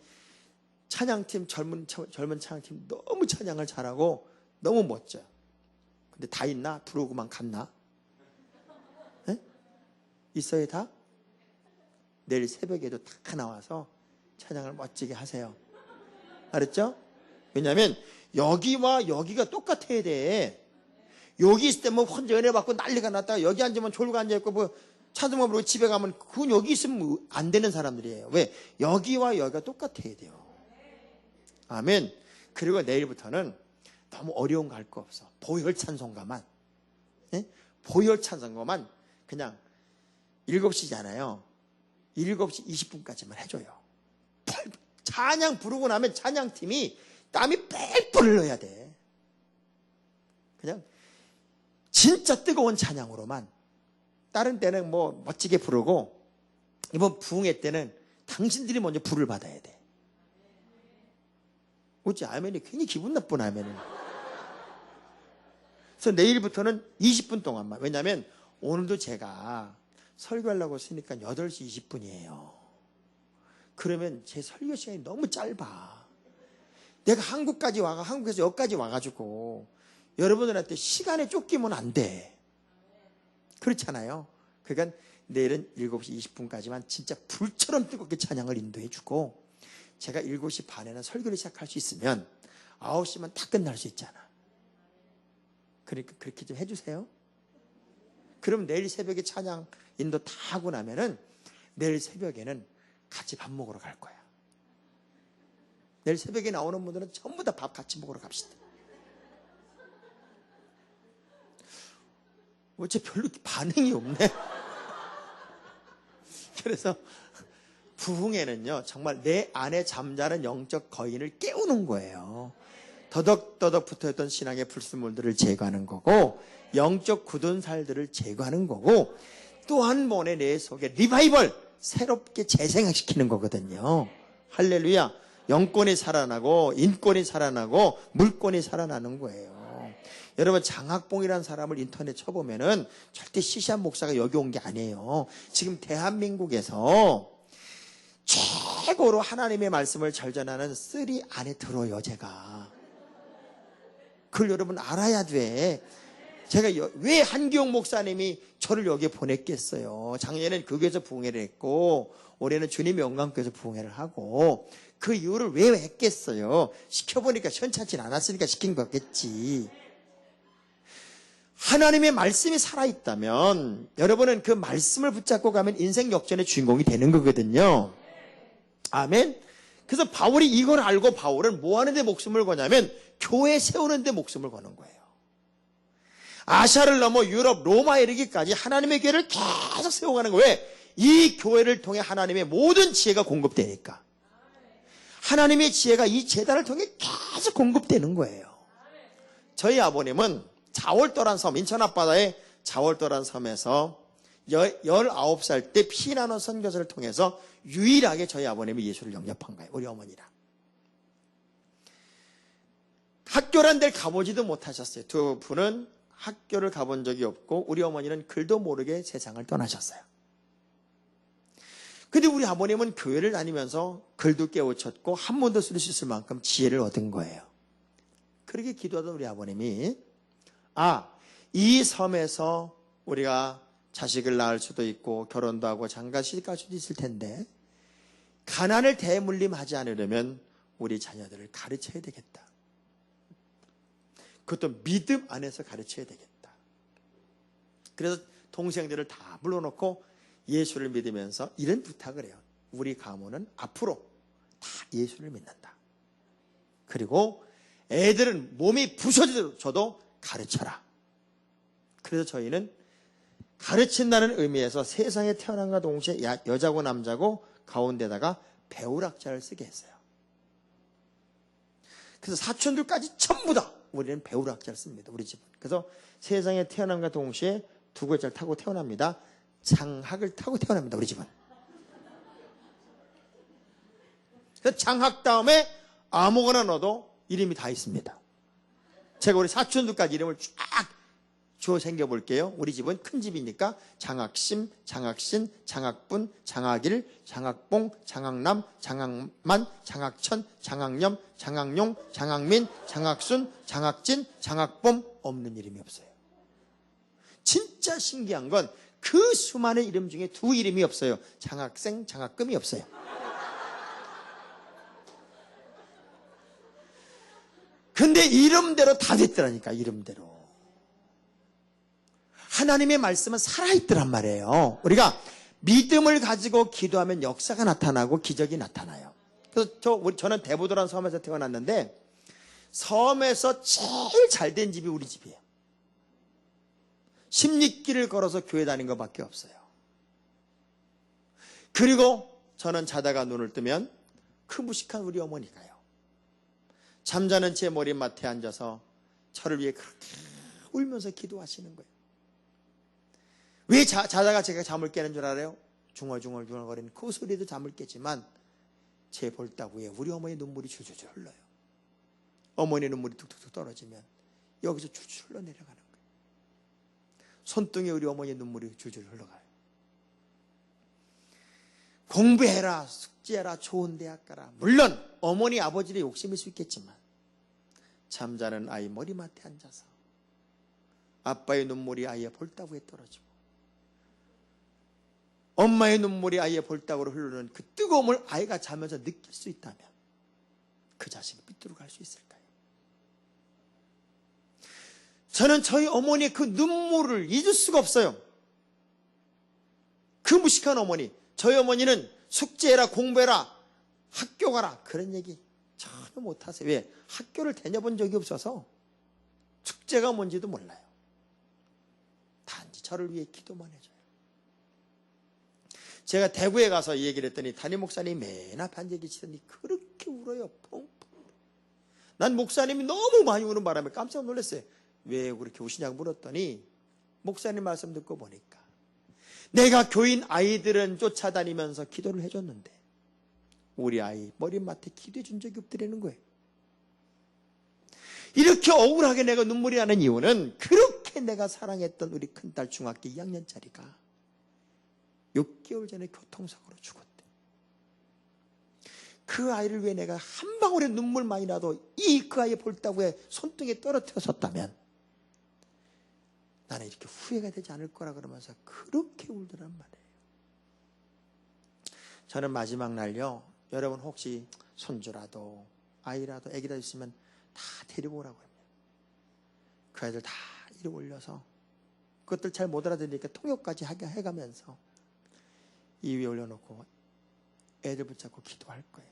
찬양팀 젊은 찬양팀 너무 찬양을 잘하고 너무 멋져요. 근데 다 있나? 부르고만 갔나? 네? 있어요 다? 내일 새벽에도 다 나와서 찬양을 멋지게 하세요. 알았죠? 왜냐하면 여기와 여기가 똑같아야 돼. 여기 있을 때 뭐 혼자 은혜 받고 난리가 났다가 여기 앉으면 졸고 앉아있고 뭐 찬송만 부르고 집에 가면 그건 여기 있으면 안 되는 사람들이에요. 왜? 여기와 여기가 똑같아야 돼요. 아멘. 그리고 내일부터는 너무 어려운 거 할 거 없어. 보혈 찬송가만. 네? 보혈 찬송가만 그냥 7시잖아요. 7시 20분까지만 해줘요. 찬양 부르고 나면 찬양팀이 땀이 뻘뻘 흘러야 돼. 그냥 진짜 뜨거운 찬양으로만. 다른 때는 뭐 멋지게 부르고 이번 부흥회 때는 당신들이 먼저 불을 받아야 돼. 어찌 아멘이 괜히 기분 나쁜 아멘은. 그래서 내일부터는 20분 동안만. 왜냐하면 오늘도 제가 설교하려고 쓰니까 8시 20분이에요. 그러면 제 설교 시간이 너무 짧아. 내가 한국에서 여기까지 와가지고 여러분들한테 시간에 쫓기면 안 돼. 그렇잖아요. 그러니까 내일은 7시 20분까지만 진짜 불처럼 뜨겁게 찬양을 인도해주고 제가 7시 반에는 설교를 시작할 수 있으면 9시면 다 끝날 수 있잖아. 그러니까 그렇게 좀 해주세요. 그럼 내일 새벽에 찬양 인도 다 하고 나면은 내일 새벽에는 같이 밥 먹으러 갈 거야. 내일 새벽에 나오는 분들은 전부 다 밥 같이 먹으러 갑시다. 어째 별로 반응이 없네. 그래서 부흥회는요 정말 내 안에 잠자는 영적 거인을 깨우는 거예요. 더덕더덕 붙어있던 신앙의 불순물들을 제거하는 거고 영적 굳은 살들을 제거하는 거고 또 한 번에 내 속에 리바이벌 새롭게 재생시키는 거거든요. 할렐루야. 영권이 살아나고 인권이 살아나고 물권이 살아나는 거예요. 여러분 장학봉이라는 사람을 인터넷 쳐보면은 절대 시시한 목사가 여기 온 게 아니에요. 지금 대한민국에서 최고로 하나님의 말씀을 절전하는 3 안에 들어요. 제가 그걸 여러분 알아야 돼. 제가 왜 한기용 목사님이 저를 여기에 보냈겠어요? 작년에는 그 교회에서 부흥회를 했고 올해는 주님의 영광교회에서 부흥회를 하고 그 이유를 왜 했겠어요? 시켜보니까 현찮진 않았으니까 시킨 거겠지. 하나님의 말씀이 살아있다면 여러분은 그 말씀을 붙잡고 가면 인생 역전의 주인공이 되는 거거든요. 아멘. 그래서 바울이 이걸 알고 바울은 뭐 하는 데 목숨을 거냐면 교회 세우는 데 목숨을 거는 거예요. 아시아를 넘어 유럽, 로마에 이르기까지 하나님의 교회를 계속 세워가는 거예요. 왜? 이 교회를 통해 하나님의 모든 지혜가 공급되니까. 하나님의 지혜가 이 제단을 통해 계속 공급되는 거예요. 저희 아버님은 자월도란 섬, 인천 앞바다의 자월도란 섬에서 19살 때 피난원 선교사를 통해서 유일하게 저희 아버님이 예수를 영접한 거예요. 우리 어머니랑. 학교란 데를 가보지도 못하셨어요. 두 분은 학교를 가본 적이 없고 우리 어머니는 글도 모르게 세상을 떠나셨어요. 근데 우리 아버님은 교회를 다니면서 글도 깨우쳤고 한문도 쓸 수 있을 만큼 지혜를 얻은 거예요. 그렇게 기도하던 우리 아버님이 이 섬에서 우리가 자식을 낳을 수도 있고 결혼도 하고 장가 시집갈 수도 있을 텐데 가난을 대물림하지 않으려면 우리 자녀들을 가르쳐야 되겠다. 그것도 믿음 안에서 가르쳐야 되겠다. 그래서 동생들을 다 불러놓고 예수를 믿으면서 이런 부탁을 해요. 우리 가문은 앞으로 다 예수를 믿는다. 그리고 애들은 몸이 부서져도 가르쳐라. 그래서 저희는 가르친다는 의미에서 세상에 태어난과 동시에 여자고 남자고 가운데다가 배울학자를 쓰게 했어요. 그래서 사촌들까지 전부 다 우리는 배울학자를 씁니다. 우리 집은. 그래서 세상에 태어난과 동시에 두 글자를 타고 태어납니다. 장학을 타고 태어납니다. 우리 집은. 그래서 장학 다음에 아무거나 넣어도 이름이 다 있습니다. 제가 우리 사촌들까지 이름을 쫙 주어 생겨볼게요. 우리 집은 큰 집이니까 장학심, 장학신, 장학분, 장학일, 장학봉, 장학남, 장학만, 장학천, 장학념, 장학용, 장학민, 장학순, 장학진, 장학범 없는 이름이 없어요. 진짜 신기한 건 그 수많은 이름 중에 두 이름이 없어요. 장학생, 장학금이 없어요. 근데 이름대로 다 됐더라니까. 이름대로. 하나님의 말씀은 살아있더란 말이에요. 우리가 믿음을 가지고 기도하면 역사가 나타나고 기적이 나타나요. 그래서 저는 대보도란 섬에서 태어났는데 섬에서 제일 잘된 집이 우리 집이에요. 10리길을 걸어서 교회 다닌 것밖에 없어요. 그리고 저는 자다가 눈을 뜨면 그 무식한 우리 어머니가요. 잠자는 제 머리맡에 앉아서 저를 위해 그렇게 울면서 기도하시는 거예요. 왜 자다가 제가 잠을 깨는 줄 알아요? 중얼중얼거리는 그 소리도 잠을 깼지만 제 볼따구에 우리 어머니 눈물이 줄줄줄 흘러요. 어머니 눈물이 툭툭툭 떨어지면 여기서 줄줄 흘러내려가는 거예요. 손등에 우리 어머니 눈물이 줄줄 흘러가요. 공부해라, 숙제해라, 좋은 대학 가라. 물론 어머니 아버지의 욕심일 수 있겠지만 잠자는 아이 머리맡에 앉아서 아빠의 눈물이 아이의 볼따구에 떨어지고 엄마의 눈물이 아이의 볼따구로 흐르는 그 뜨거움을 아이가 자면서 느낄 수 있다면 그 자식이 삐뚤어 갈 수 있을까요? 저는 저희 어머니의 그 눈물을 잊을 수가 없어요. 그 무식한 어머니. 저희 어머니는 숙제해라, 공부해라, 학교 가라 그런 얘기 전혀 못하세요. 왜? 학교를 다녀본 적이 없어서 숙제가 뭔지도 몰라요. 단지 저를 위해 기도만 해줘요. 제가 대구에 가서 이 얘기를 했더니 담임 목사님이 맨 앞에 앉아 계시더니 그렇게 울어요. 펑펑. 난 목사님이 너무 많이 우는 바람에 깜짝 놀랐어요. 왜 그렇게 우시냐고 물었더니 목사님 말씀 듣고 보니까 내가 교인 아이들은 쫓아다니면서 기도를 해줬는데 우리 아이 머리맡에 기도해 준 적이 없더라는 거예요. 이렇게 억울하게 내가 눈물이 나는 이유는 그렇게 내가 사랑했던 우리 큰딸 중학교 2학년짜리가 6개월 전에 교통사고로 죽었대. 그 아이를 위해 내가 한 방울의 눈물 많이 나도 그 아이의 볼따구에 손등에 떨어뜨렸었다면 나는 이렇게 후회가 되지 않을 거라 그러면서 그렇게 울더란 말이에요. 저는 마지막 날요, 여러분 혹시 손주라도 아이라도 애기라도 있으면 다 데리고 오라고 합니다. 그 아이들 다 이리 올려서 그것들 잘 못 알아들으니까 통역까지 해가면서 이 위에 올려놓고 애들 붙잡고 기도할 거예요.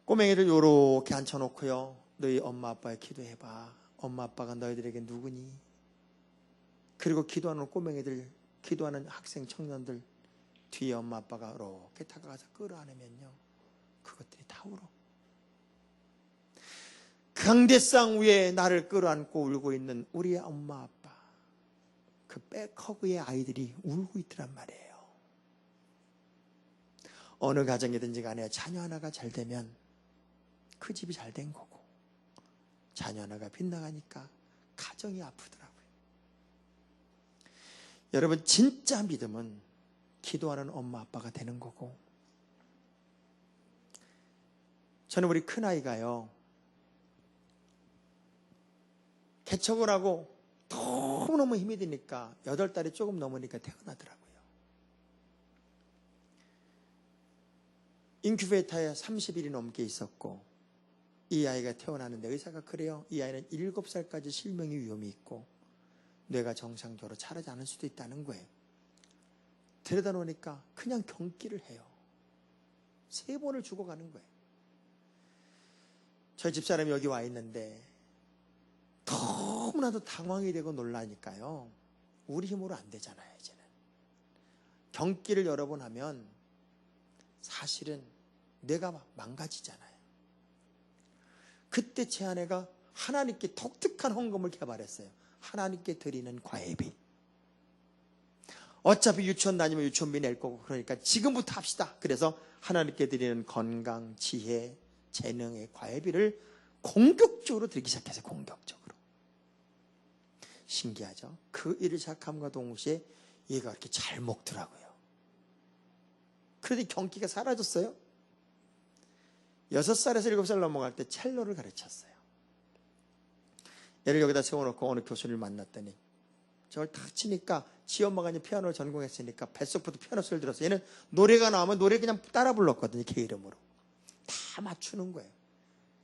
꼬맹이들 요렇게 앉혀놓고요, 너희 엄마 아빠에 기도해봐. 엄마 아빠가 너희들에게 누구니? 그리고 기도하는 꼬맹이들, 기도하는 학생 청년들 뒤에 엄마 아빠가 이렇게 다가가서 끌어안으면요, 그것들이 다 울어. 강대상 위에 나를 끌어안고 울고 있는 우리의 엄마 아빠, 그 백허그의 아이들이 울고 있더란 말이에요. 어느 가정이든지 간에 자녀 하나가 잘 되면 그 집이 잘 된 거고, 자녀 하나가 빗나가니까 가정이 아프더라고요. 여러분, 진짜 믿음은 기도하는 엄마 아빠가 되는 거고, 저는 우리 큰아이가요, 개척을 하고 너무너무 힘이 드니까 8달이 조금 넘으니까 태어나더라고요. 인큐베이터에 30일이 넘게 있었고, 이 아이가 태어나는데 의사가 그래요. 이 아이는 7살까지 실명이 위험이 있고 뇌가 정상적으로 자라지 않을 수도 있다는 거예요. 데려다 놓으니까 그냥 경기를 해요. 3번을 죽어가는 거예요. 저희 집사람이 여기 와 있는데 너무나도 당황이 되고 놀라니까요, 우리 힘으로 안 되잖아요. 이제는 경기를 여러 번 하면 사실은 뇌가 망가지잖아요. 그때 제 아내가 하나님께 독특한 헌금을 개발했어요. 하나님께 드리는 과외비. 어차피 유치원 다니면 유치원비 낼 거고, 그러니까 지금부터 합시다. 그래서 하나님께 드리는 건강, 지혜, 재능의 과외비를 공격적으로 드리기 시작했어요. 공격적으로. 신기하죠? 그 일을 시작함과 동시에 얘가 이렇게 잘 먹더라고요. 그런데 경기가 사라졌어요. 6살에서 7살 넘어갈 때 첼로를 가르쳤어요. 얘를 여기다 세워놓고 어느 교수를 만났더니 저걸 탁 치니까 지 엄마가 이제 피아노를 전공했으니까 뱃속부터 피아노 소리를 들었어요. 얘는 노래가 나오면 노래 그냥 따라 불렀거든요. 걔 이름으로. 다 맞추는 거예요.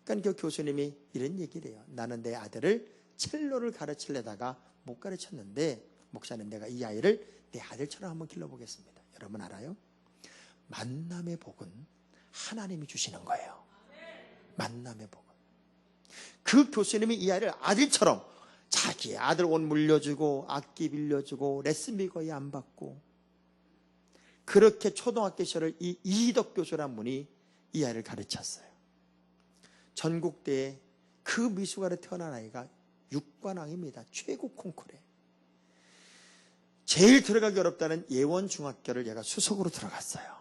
그러니까 그 교수님이 이런 얘기를 해요. 나는 내 아들을 첼로를 가르치려다가 못 가르쳤는데, 목사님, 내가 이 아이를 내 아들처럼 한번 길러보겠습니다. 여러분 알아요? 만남의 복은 하나님이 주시는 거예요. 만남의 복은. 그 교수님이 이 아이를 아들처럼 자기 아들 옷 물려주고 악기 빌려주고 레슨비 거의 안 받고, 그렇게 초등학교 시절을 이 이희덕 교수란 분이 이 아이를 가르쳤어요. 전국대에 그 미숙아로 태어난 아이가 6관왕입니다. 최고 콩쿠르에. 제일 들어가기 어렵다는 예원중학교를 얘가 수석으로 들어갔어요.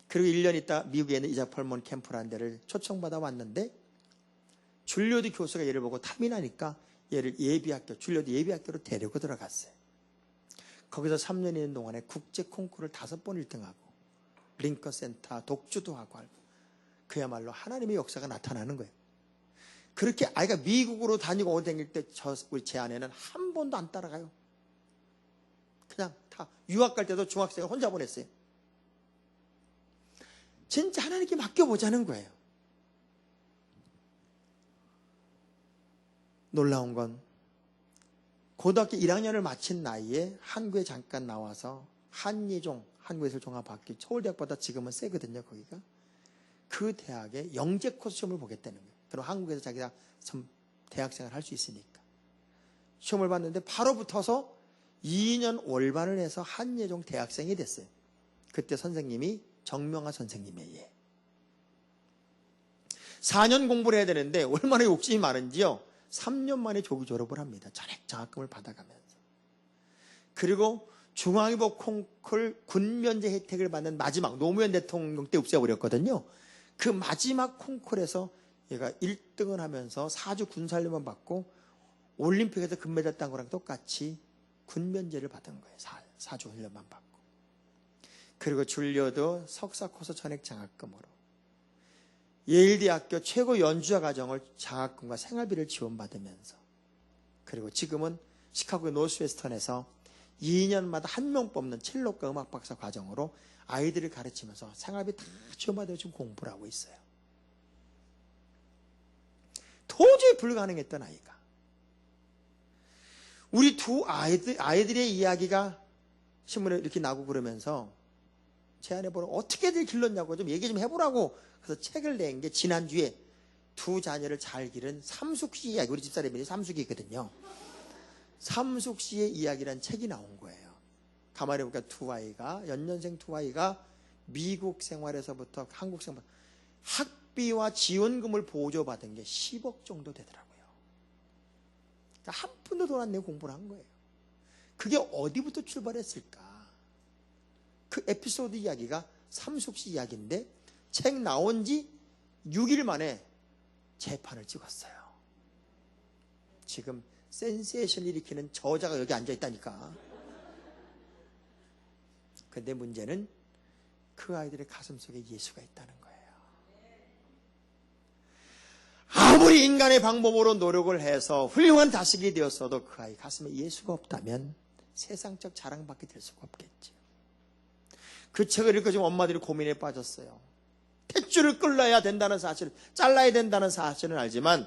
그리고 1년 있다 미국에 있는 이자펄몬 캠프라는 데를 초청받아 왔는데, 줄리오드 교수가 얘를 보고 탐이 나니까 얘를 예비학교, 줄리오드 예비학교로 데리고 들어갔어요. 거기서 3년 있는 동안에 국제 콩쿠르를 5번 1등하고 링컨 센터 독주도 하고, 그야말로 하나님의 역사가 나타나는 거예요. 그렇게 아이가 미국으로 다니고 다닐 때 우리 제 아내는 한 번도 안 따라가요. 그냥 다 유학 갈 때도 중학생을 혼자 보냈어요. 진짜 하나님께 맡겨보자는 거예요. 놀라운 건 고등학교 1학년을 마친 나이에 한국에 잠깐 나와서 한예종, 한국예술종합학교, 서울대학보다 지금은 세거든요. 거기가. 그 대학에 영재 코스 시험을 보겠다는 거예요. 그럼 한국에서 자기가 대학생활 할 수 있으니까. 시험을 봤는데 바로 붙어서 2년 월반을 해서 한예종 대학생이 됐어요. 그때 선생님이 정명아 선생님이에요. 4년 공부를 해야 되는데 얼마나 욕심이 많은지요. 3년 만에 조기 졸업을 합니다. 전액 장학금을 받아가면서. 그리고 중앙일보 콩쿨 군면제 혜택을 받는 마지막, 노무현 대통령 때 없애버렸거든요. 그 마지막 콩쿨에서 얘가 1등을 하면서 4주 군살림만 받고 올림픽에서 금메달 딴 거랑 똑같이 군면제를 받은 거예요. 4주 훈련만 받고. 그리고 줄리오드 석사 코스 전액 장학금으로 예일대학교 최고 연주자 과정을 장학금과 생활비를 지원받으면서 그리고 지금은 시카고의 노스웨스턴에서 2년마다 한 명 뽑는 첼로과 음악 박사 과정으로 아이들을 가르치면서 생활비 다 지원받아서 지금 공부를 하고 있어요. 도저히 불가능했던 아이가. 우리 두 아이들의 이야기가 신문에 이렇게 나고 그러면서 제 아내 보러 어떻게들 길렀냐고 좀 얘기 좀 해보라고 그래서 책을 낸 게 지난주에 두 자녀를 잘 기른 삼숙 씨 이야기, 우리 집사람이 삼숙이거든요. 삼숙 씨의 이야기란 책이 나온 거예요. 가만히 보니까 두 아이가, 연년생 두 아이가 미국 생활에서부터 한국 생활, 학비와 지원금을 보조받은 게 10억 정도 되더라고요. 그러니까 한 푼도 돈 안 내고 공부를 한 거예요. 그게 어디부터 출발했을까? 그 에피소드 이야기가 삼숙 씨 이야기인데 책 나온 지 6일 만에 재판을 찍었어요. 지금 센세이션을 일으키는 저자가 여기 앉아 있다니까. 근데 문제는 그 아이들의 가슴 속에 예수가 있다는 거예요. 아무리 인간의 방법으로 노력을 해서 훌륭한 자식이 되었어도 그 아이 가슴에 예수가 없다면 세상적 자랑밖에 될 수가 없겠지. 그 책을 읽고 지금 엄마들이 고민에 빠졌어요. 탯줄을 끌어야 된다는 사실을, 잘라야 된다는 사실은 알지만,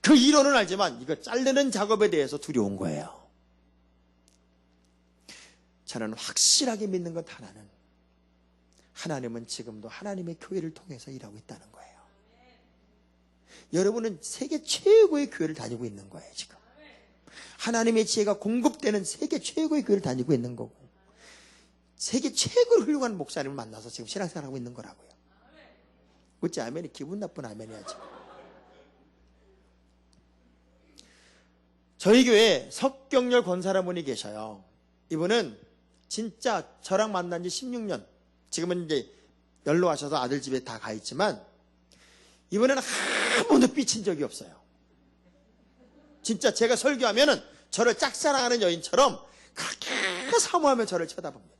그 이론은 알지만 이거 자르는 작업에 대해서 두려운 거예요. 저는 확실하게 믿는 것 하나는, 하나님은 지금도 하나님의 교회를 통해서 일하고 있다는 거예요. 여러분은 세계 최고의 교회를 다니고 있는 거예요, 지금. 하나님의 지혜가 공급되는 세계 최고의 교회를 다니고 있는 거고, 세계 최고로 훌륭한 목사님을 만나서 지금 신앙생활하고 있는 거라고요. 어찌 아멘이 기분 나쁜 아멘이야지. 저희 교회에 석경렬 권사라분이 계셔요. 이분은 진짜 저랑 만난 지 16년, 지금은 이제 연로하셔서 아들 집에 다 가 있지만, 이분은 한 번도 삐친 적이 없어요. 진짜 제가 설교하면은 저를 짝사랑하는 여인처럼 그렇게 사모하며 저를 쳐다봅니다.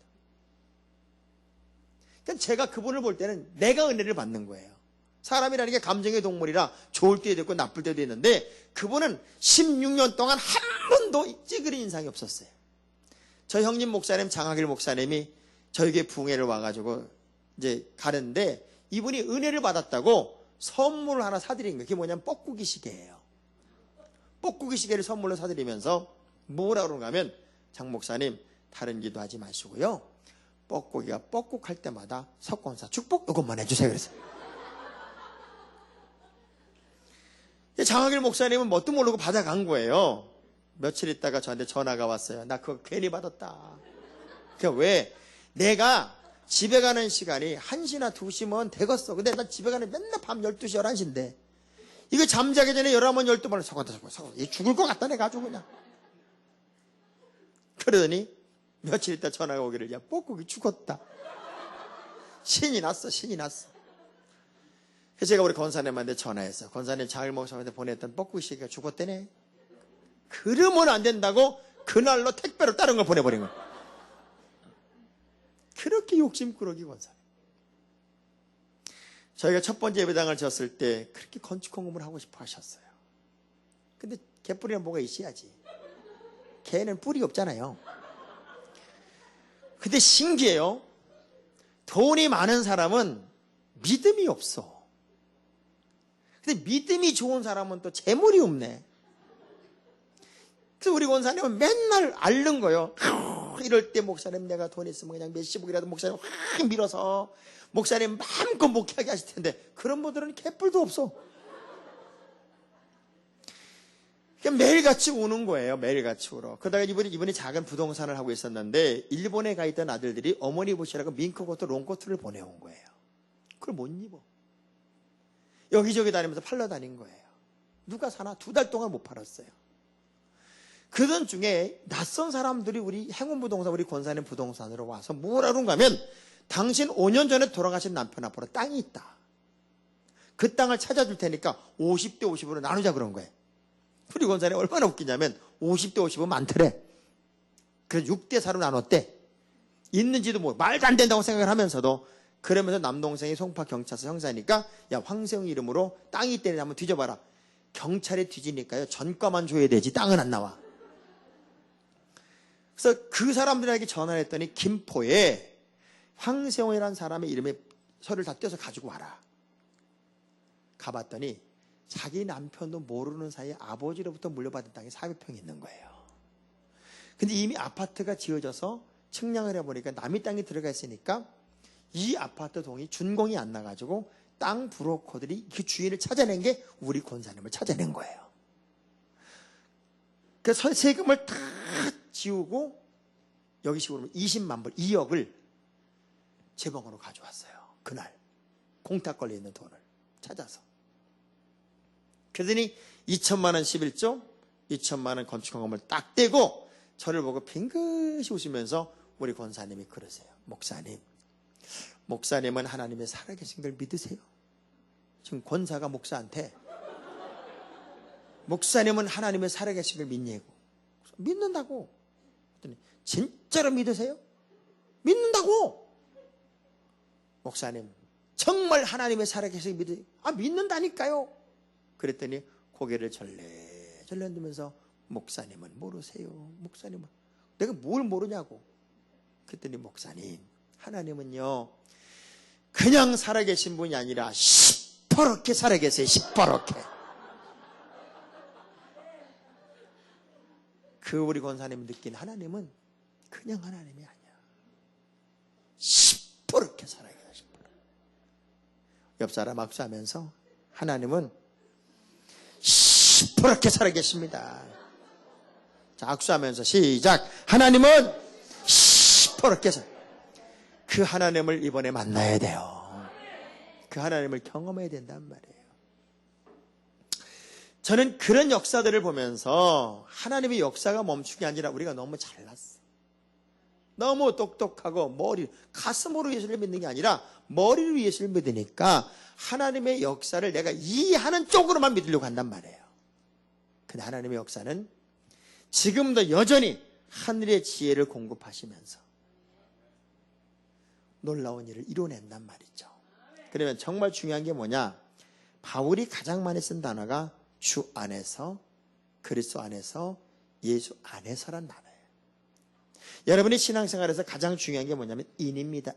그러니까 제가 그분을 볼 때는 내가 은혜를 받는 거예요. 사람이라는 게 감정의 동물이라 좋을 때도 있고 나쁠 때도 있는데, 그분은 16년 동안 한 번도 찌그린 인상이 없었어요. 저 형님 목사님, 장학일 목사님이 저에게 부흥회를 와가지고 이제 가는데, 이분이 은혜를 받았다고 선물을 하나 사드린 거예요. 그게 뭐냐면 뻐꾸기 시계예요. 뻐꾸기 시계를 선물로 사드리면서 뭐라 그러는가 하면, 장 목사님 다른 기도 하지 마시고요, 뻐꾸기가 뻐꾹할 때마다 석권사 축복 이것만 해주세요. 그랬어요. 장학일 목사님은 뭣도 모르고 받아간 거예요. 며칠 있다가 저한테 전화가 왔어요. 나 그거 괜히 받았다. 그러니까 왜? 내가 집에 가는 시간이 1시나 2시면 되겠어. 근데 나 집에 가는 맨날 밤 12시, 11시인데 이거 잠자기 전에 11번, 12번을 석권다. 얘 죽을 것 같다 내가 아주 그냥. 그러더니 며칠 있다 전화가 오기를, 야 뻐꾸기 죽었다. 신이 났어. 그래서 제가 우리 권사님한테 전화했어. 권사님 장일 목사님한테 보냈던 뻐꾸기 시계가 죽었대네. 그러면 안 된다고 그날로 택배로 다른 걸 보내버린 거야. 그렇게 욕심꾸러기 권사님. 저희가 첫 번째 예배당을 지었을 때 그렇게 건축 공급을 하고 싶어 하셨어요. 근데 개뿌리는 뭐가 있어야지. 개는 뿔이 없잖아요. 근데 신기해요. 돈이 많은 사람은 믿음이 없어. 근데 믿음이 좋은 사람은 또 재물이 없네. 그래서 우리 권사님은 맨날 앓는 거예요. 이럴 때 목사님 내가 돈 있으면 그냥 몇십억이라도 목사님 확 밀어서 목사님 마음껏 목회하게 하실 텐데, 그런 분들은 개뿔도 없어. 매일같이 우는 거예요. 매일같이 울어. 그러다가 이분이 작은 부동산을 하고 있었는데, 일본에 가 있던 아들들이 어머니 보시라고 밍크코트, 롱코트를 보내온 거예요. 그걸 못 입어. 여기저기 다니면서 팔러 다닌 거예요. 누가 사나? 2달 동안 못 팔았어요. 그들 중에 낯선 사람들이 우리 행운부동산, 우리 권사님 부동산으로 와서 뭐라 그런가 하면, 당신 5년 전에 돌아가신 남편 앞으로 땅이 있다. 그 땅을 찾아줄 테니까 50대 50으로 나누자 그런 거예요. 우리 권사님 얼마나 웃기냐면 50대 50은 많더래. 그래서 6대 4로 나눴대. 있는지도 뭐 말도 안 된다고 생각을 하면서도, 그러면서 남동생이 송파 경찰서 형사니까 야 황세웅 이름으로 땅이 있대니 한번 뒤져봐라. 경찰에 뒤지니까요. 전과만 줘야 되지 땅은 안 나와. 그래서 그 사람들에게 전화를 했더니 김포에 황세홍이라는 사람의 이름에 서류를 다 떼서 가지고 와라. 가봤더니 자기 남편도 모르는 사이에 아버지로부터 물려받은 땅이 400평이 있는 거예요. 근데 이미 아파트가 지어져서 측량을 해보니까 남의 땅이 들어가 있으니까 이 아파트 동이 준공이 안 나가지고 땅 브로커들이 그 주인을 찾아낸 게 우리 권사님을 찾아낸 거예요. 그래서 세금을 다 지우고 여기 식으로 20만 불, 2억을 재봉으로 가져왔어요. 그날 공탁 걸려 있는 돈을 찾아서. 그러더니 2천만 원 11조, 2천만 원 건축헌금을 딱 떼고 저를 보고 빙긋이 웃으면서 우리 권사님이 그러세요. 목사님은 하나님의 살아계신 걸 믿으세요? 지금 권사가 목사한테 목사님은 하나님의 살아계신 걸 믿냐고. 믿는다고. 그랬더니 진짜로 믿으세요? 믿는다고. 목사님 정말 하나님의 살아계신 걸 믿으세요? 믿는다니까요. 그랬더니 고개를 절레절레 흔들면서 목사님은 모르세요. 목사님은 내가 뭘 모르냐고. 그랬더니 목사님 하나님은요 그냥 살아계신 분이 아니라 시퍼렇게 살아계세요. 시퍼렇게. 그 우리 권사님이 느낀 하나님은 그냥 하나님이 아니야. 시퍼렇게 살아계세요. 시퍼렇게. 옆 사람 악수하면서 하나님은 시퍼렇게 살아계십니다. 자, 악수하면서 시작. 하나님은 시퍼렇게 그 하나님을 이번에 만나야 돼요. 그 하나님을 경험해야 된단 말이에요. 저는 그런 역사들을 보면서 하나님의 역사가 멈춘 게 아니라 우리가 너무 잘났어. 너무 똑똑하고 가슴으로 예수를 믿는 게 아니라 머리로 예수를 믿으니까 하나님의 역사를 내가 이해하는 쪽으로만 믿으려고 한단 말이에요. 근데 하나님의 역사는 지금도 여전히 하늘의 지혜를 공급하시면서 놀라운 일을 이뤄낸단 말이죠. 그러면 정말 중요한 게 뭐냐? 바울이 가장 많이 쓴 단어가 주 안에서, 그리스도 안에서, 예수 안에서란 단어예요. 여러분이 신앙생활에서 가장 중요한 게 뭐냐면 인입니다.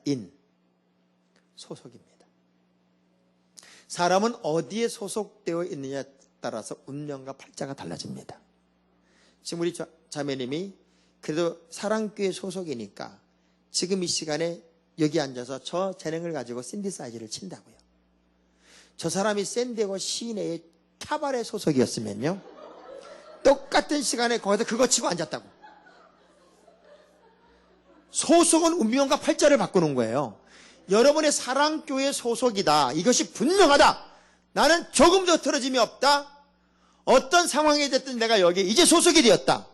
소속입니다. 사람은 어디에 소속되어 있느냐에 따라서 운명과 팔자가 달라집니다. 지금 우리 자매님이 그래도 사랑교회 소속이니까 지금 이 시간에 여기 앉아서 저 재능을 가지고 신디사이즈를 친다고요. 저 사람이 샌디에고 시내의 카바레 소속이었으면요 똑같은 시간에 거기서 그거 치고 앉았다고. 소속은 운명과 팔자를 바꾸는 거예요. 여러분의 사랑교회 소속이다. 이것이 분명하다. 나는 조금도 틀어짐이 없다. 어떤 상황이 됐든 내가 여기에 이제 소속이 되었다.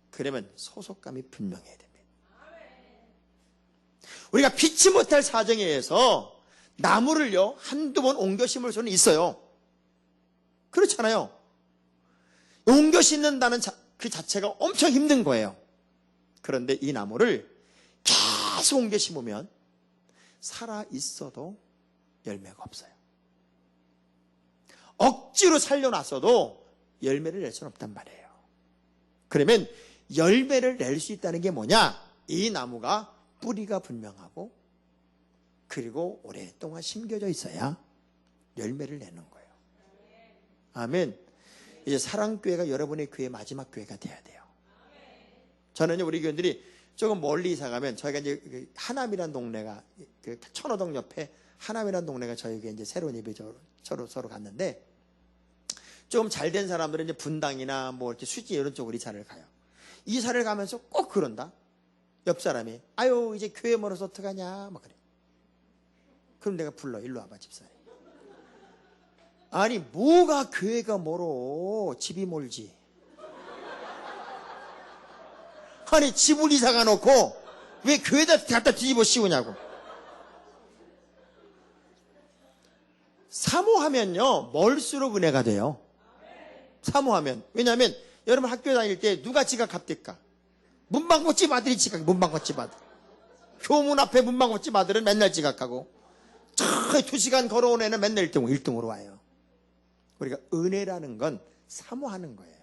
그러면 소속감이 분명해야 됩니다. 우리가 피치 못할 사정에 의해서 나무를요 한두 번 옮겨 심을 수는 있어요. 그렇잖아요. 옮겨 심는다는 그 자체가 엄청 힘든 거예요. 그런데 이 나무를 계속 옮겨 심으면 살아 있어도 열매가 없어요. 억지로 살려놨어도 열매를 낼 수는 없단 말이에요. 그러면 열매를 낼 수 있다는 게 뭐냐? 이 나무가 뿌리가 분명하고 그리고 오랫동안 심겨져 있어야 열매를 내는 거예요. 아멘. 이제 사랑교회가 여러분의 교회 마지막 교회가 돼야 돼요. 저는 우리 교인들이 조금 멀리 이사 가면 저희가 이제 하남이라는 동네가 그 천호동 옆에 하남이라는 동네가 저희가 이제 새로운 예배 서로 갔는데 좀 잘된 사람들은 이제 분당이나 뭐 이렇게 수지 이런 쪽으로 이사를 가요. 이사를 가면서 꼭 그런다. 옆 사람이 아유 이제 교회 멀어서 어떡하냐 막 그래. 그럼 내가 불러. 일로 와봐 집사님. 아니 뭐가 교회가 멀어. 집이 멀지. 아니 집을 이사가 놓고 왜 교회에다 갖다 뒤집어 씌우냐고. 사모하면요 멀수록 은혜가 돼요. 사모하면. 왜냐하면 여러분 학교 다닐 때 누가 지각합니까? 문방구집 아들이 지각. 문방구집 아들. 교문 앞에 문방구집 아들은 맨날 지각하고 저 2시간 걸어온 애는 맨날 1등으로 와요. 우리가 은혜라는 건 사모하는 거예요.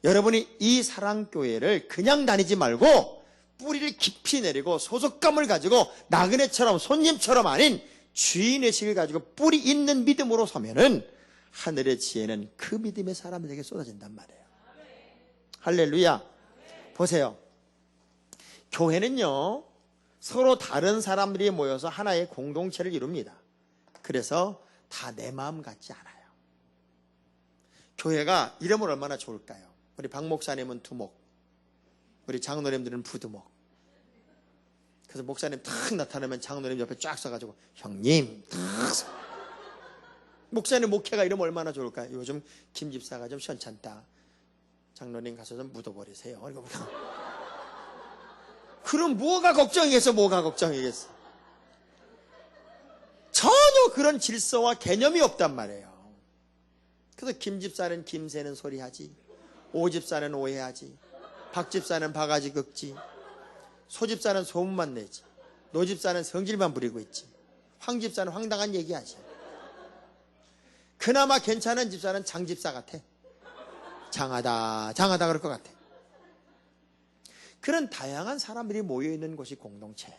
여러분이 이 사랑교회를 그냥 다니지 말고 뿌리를 깊이 내리고 소속감을 가지고 나그네처럼 손님처럼 아닌 주인의식을 가지고 뿌리 있는 믿음으로 서면은 하늘의 지혜는 그 믿음의 사람들에게 쏟아진단 말이에요. 할렐루야. 보세요. 교회는요, 서로 다른 사람들이 모여서 하나의 공동체를 이룹니다. 그래서 다 내 마음 같지 않아요. 교회가 이러면 얼마나 좋을까요? 우리 박 목사님은 두목, 우리 장로님들은 부두목. 그래서 목사님 탁 나타나면 장로님 옆에 쫙 서가지고 형님 탁 서. 목사님 목회가 이러면 얼마나 좋을까요? 요즘 김 집사가 좀 시원찮다. 장로님 가서 좀 묻어버리세요. 그럼 뭐가 걱정이겠어? 뭐가 걱정이겠어? 전혀 그런 질서와 개념이 없단 말이에요. 그래서 김 집사는 김새는 소리하지, 오 집사는 오해하지, 박 집사는 바가지 긁지, 소 집사는 소문만 내지, 노 집사는 성질만 부리고 있지, 황 집사는 황당한 얘기하지. 그나마 괜찮은 집사는 장 집사 같아. 장하다 그럴 것 같아. 그런 다양한 사람들이 모여있는 곳이 공동체.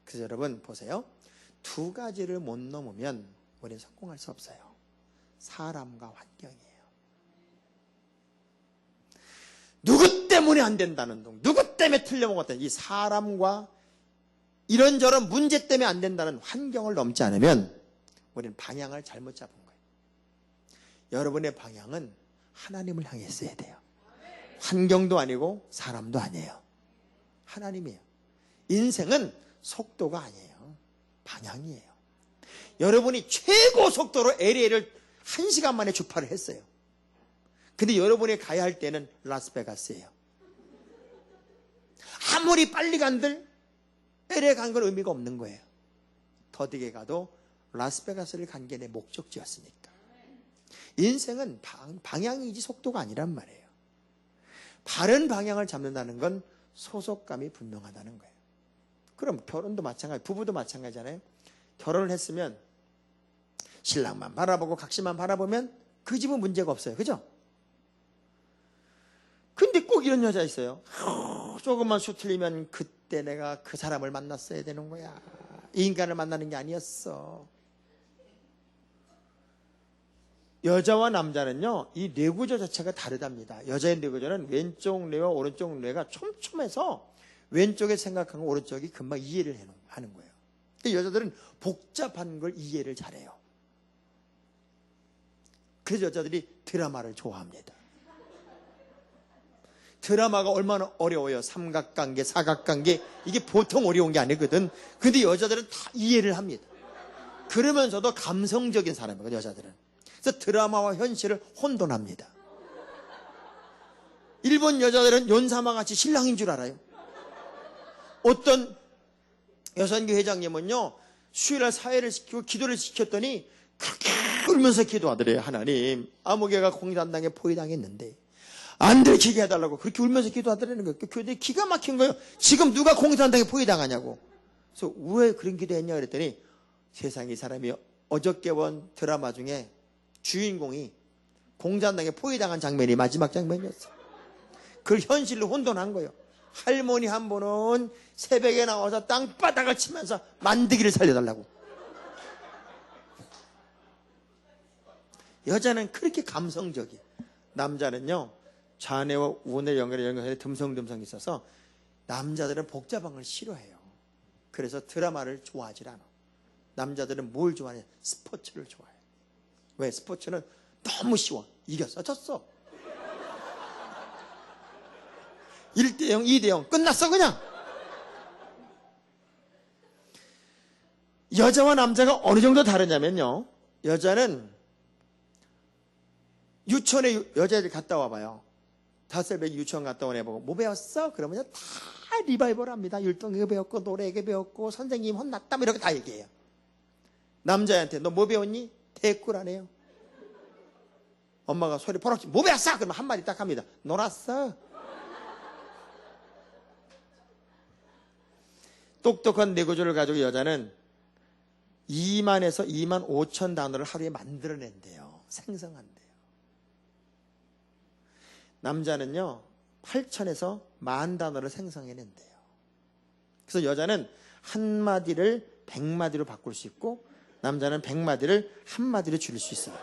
그래서 여러분 보세요. 두 가지를 못 넘으면 우리는 성공할 수 없어요. 사람과 환경이에요. 누구 때문에 안 된다는 둥, 누구 때문에 틀려먹었다는 이 사람과 이런저런 문제 때문에 안 된다는 환경을 넘지 않으면 우리는 방향을 잘못 잡은 거예요. 여러분의 방향은 하나님을 향해 있어야 돼요. 환경도 아니고 사람도 아니에요. 하나님이에요. 인생은 속도가 아니에요. 방향이에요. 여러분이 최고 속도로 LA를 1시간 만에 주파를 했어요. 근데 여러분이 가야 할 때는 라스베가스예요. 아무리 빨리 간들 LA 간 건 의미가 없는 거예요. 더디게 가도 라스베가스를 간 게 내 목적지였으니까. 인생은 방향이지 속도가 아니란 말이에요. 바른 방향을 잡는다는 건 소속감이 분명하다는 거예요. 그럼 결혼도 마찬가지, 부부도 마찬가지잖아요. 결혼을 했으면 신랑만 바라보고 각시만 바라보면 그 집은 문제가 없어요. 그죠? 근데 꼭 이런 여자 있어요. 조금만 수 틀리면 그때 내가 그 사람을 만났어야 되는 거야. 이 인간을 만나는 게 아니었어. 여자와 남자는요, 이 뇌구조 자체가 다르답니다. 여자의 뇌구조는 왼쪽 뇌와 오른쪽 뇌가 촘촘해서 왼쪽에 생각한 거 오른쪽이 금방 이해를 하는 거예요. 여자들은 복잡한 걸 이해를 잘해요. 그래서 여자들이 드라마를 좋아합니다. 드라마가 얼마나 어려워요. 삼각관계, 사각관계, 이게 보통 어려운 게 아니거든. 근데 여자들은 다 이해를 합니다. 그러면서도 감성적인 사람이거든요, 여자들은. 그래서 드라마와 현실을 혼돈합니다. 일본 여자들은 연사마 같이 신랑인 줄 알아요. 어떤 여선교 회장님은요, 수요일날 사회를 시키고 기도를 시켰더니 그렇게 울면서 기도하더래요. 하나님, 아무개가 공산당에 포위당했는데 안 들키게 해달라고 그렇게 울면서 기도하더라는 거예요. 교회들이 기가 막힌 거예요. 지금 누가 공산당에 포위당하냐고. 그래서 왜 그런 기도했냐 그랬더니 세상에, 이 사람이 어저께 본 드라마 중에 주인공이 공산당에 포위당한 장면이 마지막 장면이었어요. 그걸 현실로 혼돈한 거예요. 할머니 한 분은 새벽에 나와서 땅바닥을 치면서 만드기를 살려달라고. 여자는 그렇게 감성적이에요. 남자는요, 좌뇌와 우뇌 연결해 듬성듬성 있어서 남자들은 복잡한 걸 싫어해요. 그래서 드라마를 좋아하지 않아. 남자들은 뭘 좋아하냐? 스포츠를 좋아해요. 왜? 스포츠는 너무 쉬워. 이겼어, 졌어. 1대0, 2대0 끝났어 그냥. 여자와 남자가 어느 정도 다르냐면요, 여자는 유치원에 여자애들 갔다 와봐요. 5살 유치원 갔다 온 애 보고 뭐 배웠어? 그러면 다 리바이벌 합니다. 율동이 배웠고 노래게 배웠고 선생님 혼났다 뭐 이렇게 다 얘기해요. 남자애한테 너 뭐 배웠니? 대꾸라네요. 엄마가 소리 버럭지 뭐 배웠어? 그러면 한마디 딱 합니다. 놀았어. 똑똑한 뇌구조를 가지고 여자는 2만에서 2만 5천 단어를 하루에 만들어낸대요. 생성한대요. 남자는요 8천에서 10,000단어를 생성해낸대요. 그래서 여자는 한마디를 100마디로 바꿀 수 있고 남자는 100마디를 한마디로 줄일 수 있어요.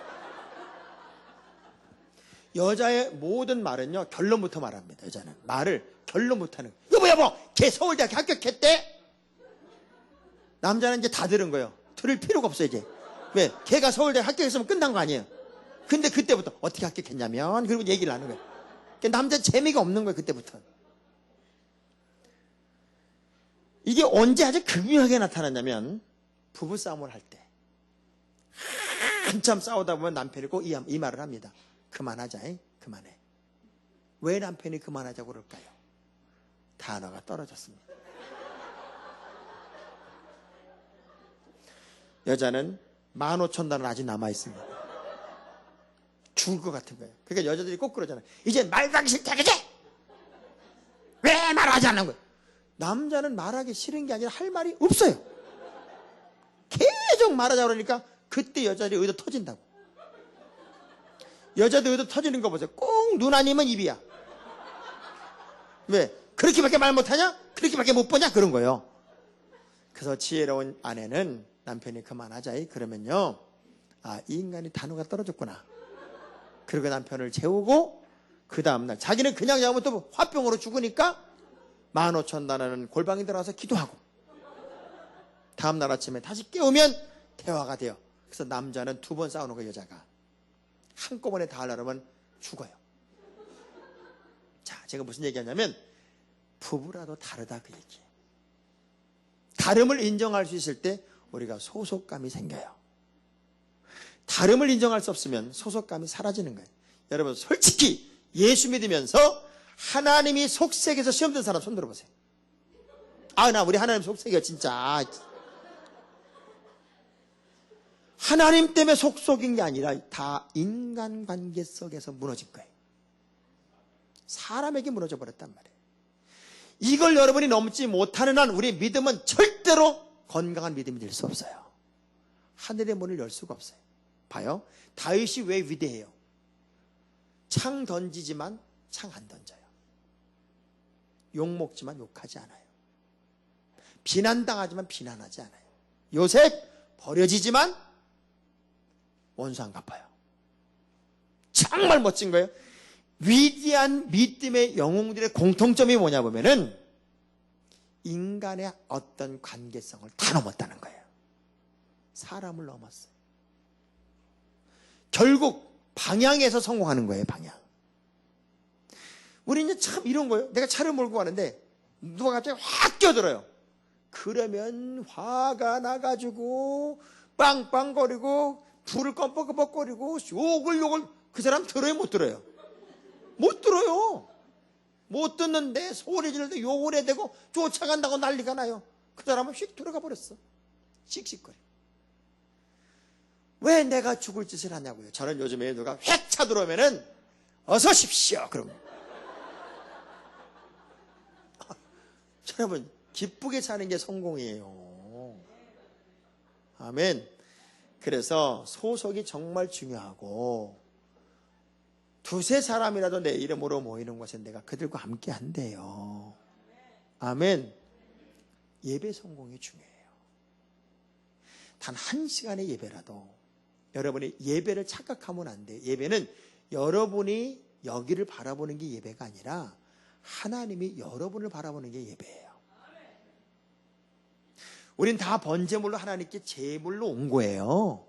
여자의 모든 말은요 결론부터 말합니다. 여자는 말을 결론부터 하는 거예요. 여보 걔 서울대학교 합격했대. 남자는 이제 다 들은 거예요. 들을 필요가 없어요 이제. 왜? 걔가 서울대학교 합격했으면 끝난 거 아니에요. 근데 그때부터 어떻게 합격했냐면 그리고 얘기를 하는 거예요. 남자 재미가 없는 거예요 그때부터. 이게 언제 아주 극명하게 나타났냐면 부부싸움을 할 때 한참 싸우다 보면 남편이 꼭 이 말을 합니다. 그만하자. 그만해. 왜 남편이 그만하자고 그럴까요? 단어가 떨어졌습니다. 여자는 15,000단어는 아직 남아있습니다. 죽을 것 같은 거예요. 그러니까 여자들이 꼭 그러잖아요. 이제 말하기 싫다 그지? 왜 말하지 않는 거예요? 남자는 말하기 싫은 게 아니라 할 말이 없어요. 계속 말하자 그러니까 그때 여자들이 의도 터진다고. 여자들 의도 터지는 거 보세요. 꼭 눈 아니면 입이야. 왜? 그렇게밖에 말 못하냐? 그렇게밖에 못 보냐? 그런 거예요. 그래서 지혜로운 아내는 남편이 그만하자 그러면요 이 인간이 단어가 떨어졌구나. 그리고 남편을 재우고 그 다음날 자기는 그냥 자면 또 화병으로 죽으니까 15,000단어는 골방에 들어가서 기도하고 다음날 아침에 다시 깨우면 대화가 돼요. 그래서 남자는 2번 싸우는 거예요. 여자가 한꺼번에 다 하려면 죽어요. 자, 제가 무슨 얘기하냐면 부부라도 다르다 그 얘기예요. 다름을 인정할 수 있을 때 우리가 소속감이 생겨요. 다름을 인정할 수 없으면 소속감이 사라지는 거예요. 여러분 솔직히 예수 믿으면서 하나님이 속색에서 시험 든 사람 손 들어보세요. 나 우리 하나님 속색이야 진짜. 하나님 때문에 속속인 게 아니라 다 인간관계 속에서 무너진 거예요. 사람에게 무너져 버렸단 말이에요. 이걸 여러분이 넘지 못하는 한 우리의 믿음은 절대로 건강한 믿음이 될 수 없어요. 하늘의 문을 열 수가 없어요. 봐요. 다윗이 왜 위대해요? 창 던지지만 창 안 던져요. 욕먹지만 욕하지 않아요. 비난당하지만 비난하지 않아요. 요셉 버려지지만 원수 안 갚아요. 정말 멋진 거예요. 위대한 믿음의 영웅들의 공통점이 뭐냐 보면은 인간의 어떤 관계성을 다 넘었다는 거예요. 사람을 넘었어요. 결국 방향에서 성공하는 거예요. 방향. 우리 이제 참 이런 거예요. 내가 차를 몰고 가는데 누가 갑자기 확 끼어들어요. 그러면 화가 나가지고 빵빵거리고 불을 껌뻑껌뻑거리고 욕을 그 사람 들어요 못 들어요? 못 들어요. 못 듣는데 소리 지르는데 욕을 해대고 쫓아간다고 난리가 나요. 그 사람은 휙 들어가 버렸어. 씩씩거려. 왜 내가 죽을 짓을 하냐고요. 저는 요즘에 누가 휙 차들어오면은 어서 오십시오. 그럼 여러분 기쁘게 사는 게 성공이에요. 아멘. 그래서 소속이 정말 중요하고 두세 사람이라도 내 이름으로 모이는 곳에 내가 그들과 함께 한대요. 아멘. 예배 성공이 중요해요. 단 1시간의 예배라도 여러분이 예배를 착각하면 안 돼요. 예배는 여러분이 여기를 바라보는 게 예배가 아니라 하나님이 여러분을 바라보는 게 예배예요. 우린 다 번제물로 하나님께 제물로 온 거예요.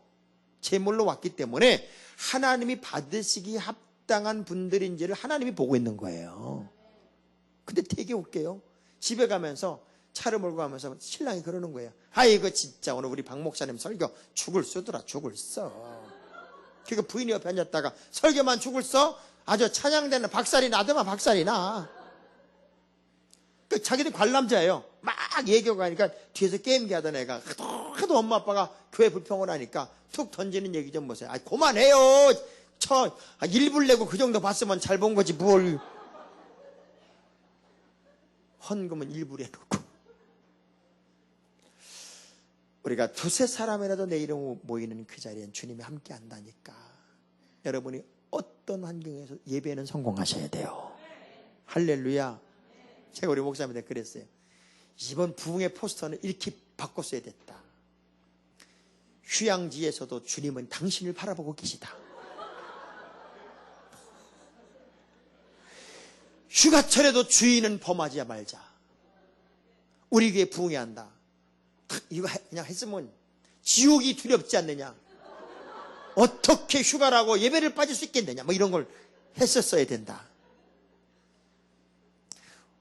제물로 왔기 때문에 하나님이 받으시기 합당한 분들인지를 하나님이 보고 있는 거예요. 근데 되게 웃겨요. 집에 가면서 차를 몰고 가면서 신랑이 그러는 거예요. 아이고 진짜 오늘 우리 박 목사님 설교 죽을 써더라 죽을 써. 그러니까 부인이 옆에 앉았다가 설교만 죽을 써? 아주 찬양되는 박살이 나더만 박살이 나. 그 자기들 관람자예요. 막 얘기하고 하니까 뒤에서 게임기 하던 애가 하도 엄마 아빠가 교회 불평을 하니까 툭 던지는 얘기 좀 보세요. 그만해요. 일불 내고 그 정도 봤으면 잘 본 거지 뭘. 헌금은 일불 해놓고. 우리가 두세 사람이라도 내 이름 모이는 그 자리엔 주님이 함께 한다니까. 여러분이 어떤 환경에서 예배는 성공하셔야 돼요. 할렐루야. 제가 우리 목사님한테 그랬어요. 이번 부흥의 포스터는 이렇게 바꿨어야 됐다. 휴양지에서도 주님은 당신을 바라보고 계시다. 휴가철에도 주인은 범하지 말자. 우리 교회 부흥해야 한다. 이거 그냥 했으면 지옥이 두렵지 않느냐. 어떻게 휴가라고 예배를 빠질 수 있겠느냐. 뭐 이런 걸 했었어야 된다.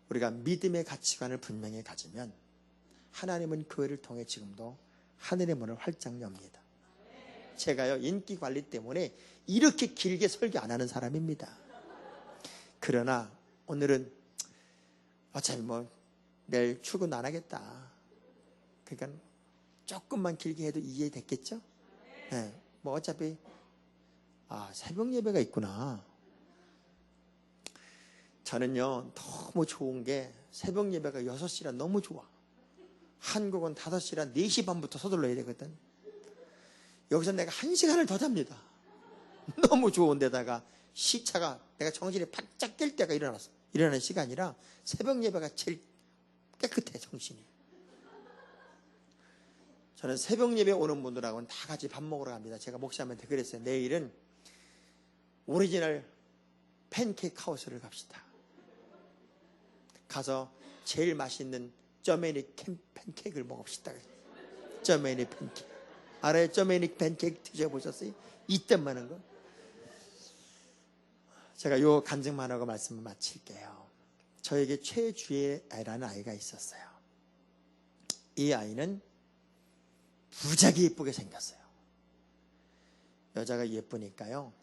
우리가 믿음의 가치관을 분명히 가지면 하나님은 교회를 통해 지금도 하늘의 문을 활짝 엽니다. 제가요, 인기 관리 때문에 이렇게 길게 설교 안 하는 사람입니다. 그러나 오늘은 어차피 뭐 내일 출근 안 하겠다. 그러니까 조금만 길게 해도 이해됐겠죠? 네, 뭐 어차피 새벽 예배가 있구나. 저는요 너무 좋은 게 새벽 예배가 6시라 너무 좋아. 한국은 5시라 4시 반부터 서둘러야 되거든. 여기서 내가 1시간을 더 잡니다. 너무 좋은데다가 시차가 내가 정신이 바짝 깰 때가 일어나는 시간이라 새벽 예배가 제일 깨끗해, 정신이. 저는 새벽 예배 오는 분들하고는 다 같이 밥 먹으러 갑니다. 제가 목사님한테 그랬어요. 내일은 오리지널 팬케이크 하우스를 갑시다. 가서 제일 맛있는 쩌메닉 팬케이크를 먹읍시다. 쩌메닉 팬케이크. 알아요? 쩌메닉 팬케이크 드셔보셨어요? 이때만한 거. 제가 요 간증만 하고 말씀을 마칠게요. 저에게 최주혜라는 아이가 있었어요. 이 아이는 무지하게 예쁘게 생겼어요. 여자가 예쁘니까요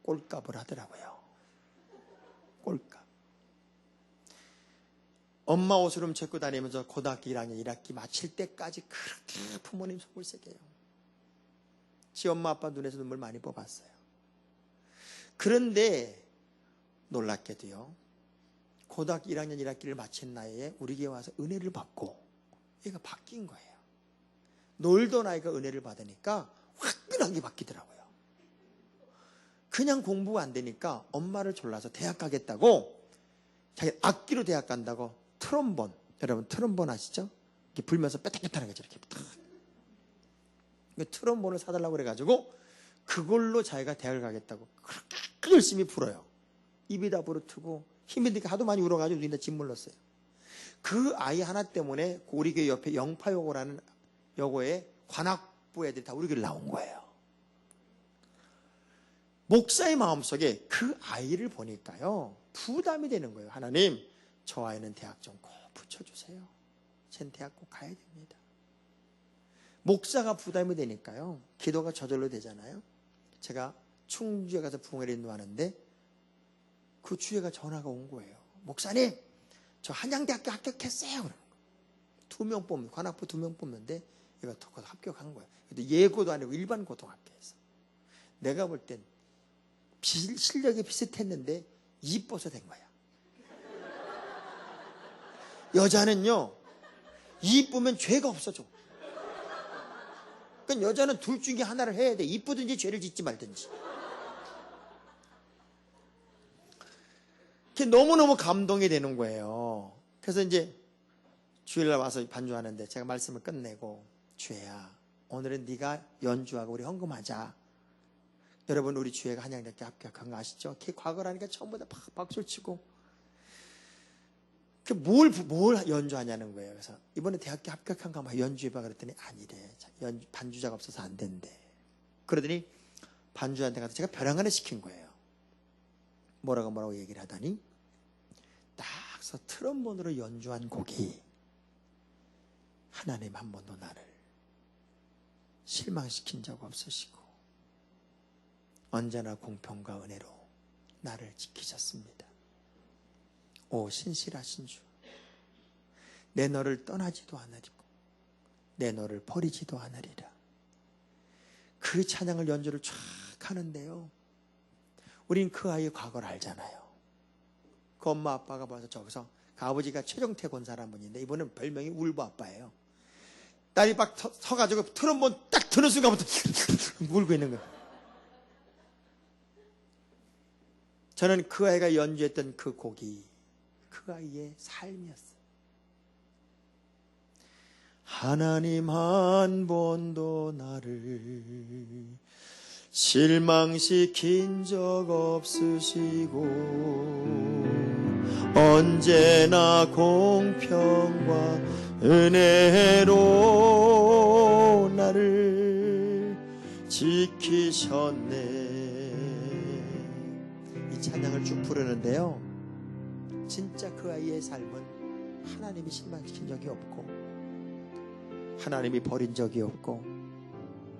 꼴값을 하더라고요. 꼴값. 엄마 옷을 훔쳐입고 다니면서 고등학교 1학년 1학기 마칠 때까지 그렇게 부모님 속을 새겨요. 지 엄마 아빠 눈에서 눈물 많이 뽑았어요. 그런데 놀랍게도요, 고등학교 1학년 1학기를 마친 나이에 우리 교회 와서 은혜를 받고 얘가 바뀐 거예요. 놀던 아이가 은혜를 받으니까 화끈하게 바뀌더라고요. 그냥 공부가 안 되니까 엄마를 졸라서 대학 가겠다고, 자기 악기로 대학 간다고 트럼본, 여러분 트럼본 아시죠? 이렇게 불면서 빼딱빼딱하는 거죠. 이렇게 트럼본을 사달라고 그래가지고 그걸로 자기가 대학을 가겠다고 그렇게 열심히 불어요. 입이 다 부르트고 힘이 드니까 하도 많이 울어가지고 눈이 다 짓물렀어요. 그 아이 하나 때문에 우리 교회 옆에 영파여고라는 여고에 관악부 애들이 다 우리 교회를 나온 거예요. 목사의 마음속에 그 아이를 보니까요 부담이 되는 거예요. 하나님, 저 아이는 대학 좀 꼭 붙여주세요. 쟨 대학 꼭 가야 됩니다. 목사가 부담이 되니까요 기도가 저절로 되잖아요. 제가 충주에 가서 부흥회를 인도하는데 그 주회가 전화가 온 거예요. 목사님, 저 한양대학교 합격했어요. 그러는 거예요. 2명 뽑는, 관악부 2명 뽑는데 얘가 더 합격한 거예요. 근데 예고도 아니고 일반 고등학교에서. 내가 볼 땐 실력이 비슷했는데 이뻐서 된 거야. 여자는요 이쁘면 죄가 없어져. 그러니까 여자는 둘 중에 하나를 해야 돼. 이쁘든지 죄를 짓지 말든지. 그게 너무너무 감동이 되는 거예요. 그래서 이제 주일날 와서 반주하는데 제가 말씀을 끝내고, 주혜야, 오늘은 네가 연주하고 우리 헌금하자. 여러분, 우리 주혜가 한양대학교 합격한 거 아시죠? 걔 과거라니까 처음부터 박수를 치고 뭘 연주하냐는 거예요. 그래서 이번에 대학교 합격한 거 한번 연주해봐 그랬더니 아니래. 반주자가 없어서 안 된대. 그러더니 반주한테 가서 제가 벼랑간을 시킨 거예요. 뭐라고 얘기를 하다니 딱서 트럼본으로 연주한 곡이 하나님 한 번도 나를 실망시킨 적 없으시고 언제나 공평과 은혜로 나를 지키셨습니다. 오 신실하신 주, 내 너를 떠나지도 않으리고 내 너를 버리지도 않으리라. 그 찬양을 연주를 쫙 하는데요, 우린 그 아이의 과거를 알잖아요. 그 엄마 아빠가 봐서 저기서 그 아버지가 최종태 권사라는 분인데 이분은 별명이 울보 아빠예요. 딸이 막 서가지고 트럼본 딱 드는 순간부터 울고 있는 거예요. 저는 그 아이가 연주했던 그 곡이 그 아이의 삶이었어요. 하나님 한 번도 나를 실망시킨 적 없으시고 언제나 공평과 은혜로 나를 지키셨네. 이 찬양을 쭉 부르는데요, 진짜 그 아이의 삶은 하나님이 실망시킨 적이 없고 하나님이 버린 적이 없고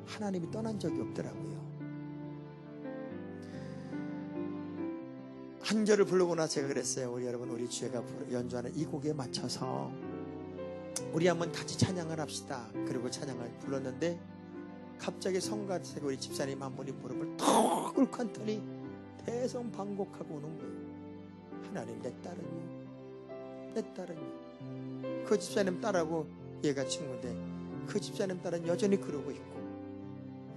하나님이 떠난 적이 없더라고요. 한 절을 부르고 나서 제가 그랬어요. 우리 여러분, 우리 주애가 연주하는 이 곡에 맞춰서 우리 한번 같이 찬양을 합시다. 그리고 찬양을 불렀는데 갑자기 성가대 우리 집사님 한 분이 무릎을 턱 꿇고 앉더니 대성방곡하고 오는 거예요. 하나님, 내 딸은요. 그 집사님 딸하고 얘가 친구인데 그 집사님 딸은 여전히 그러고 있고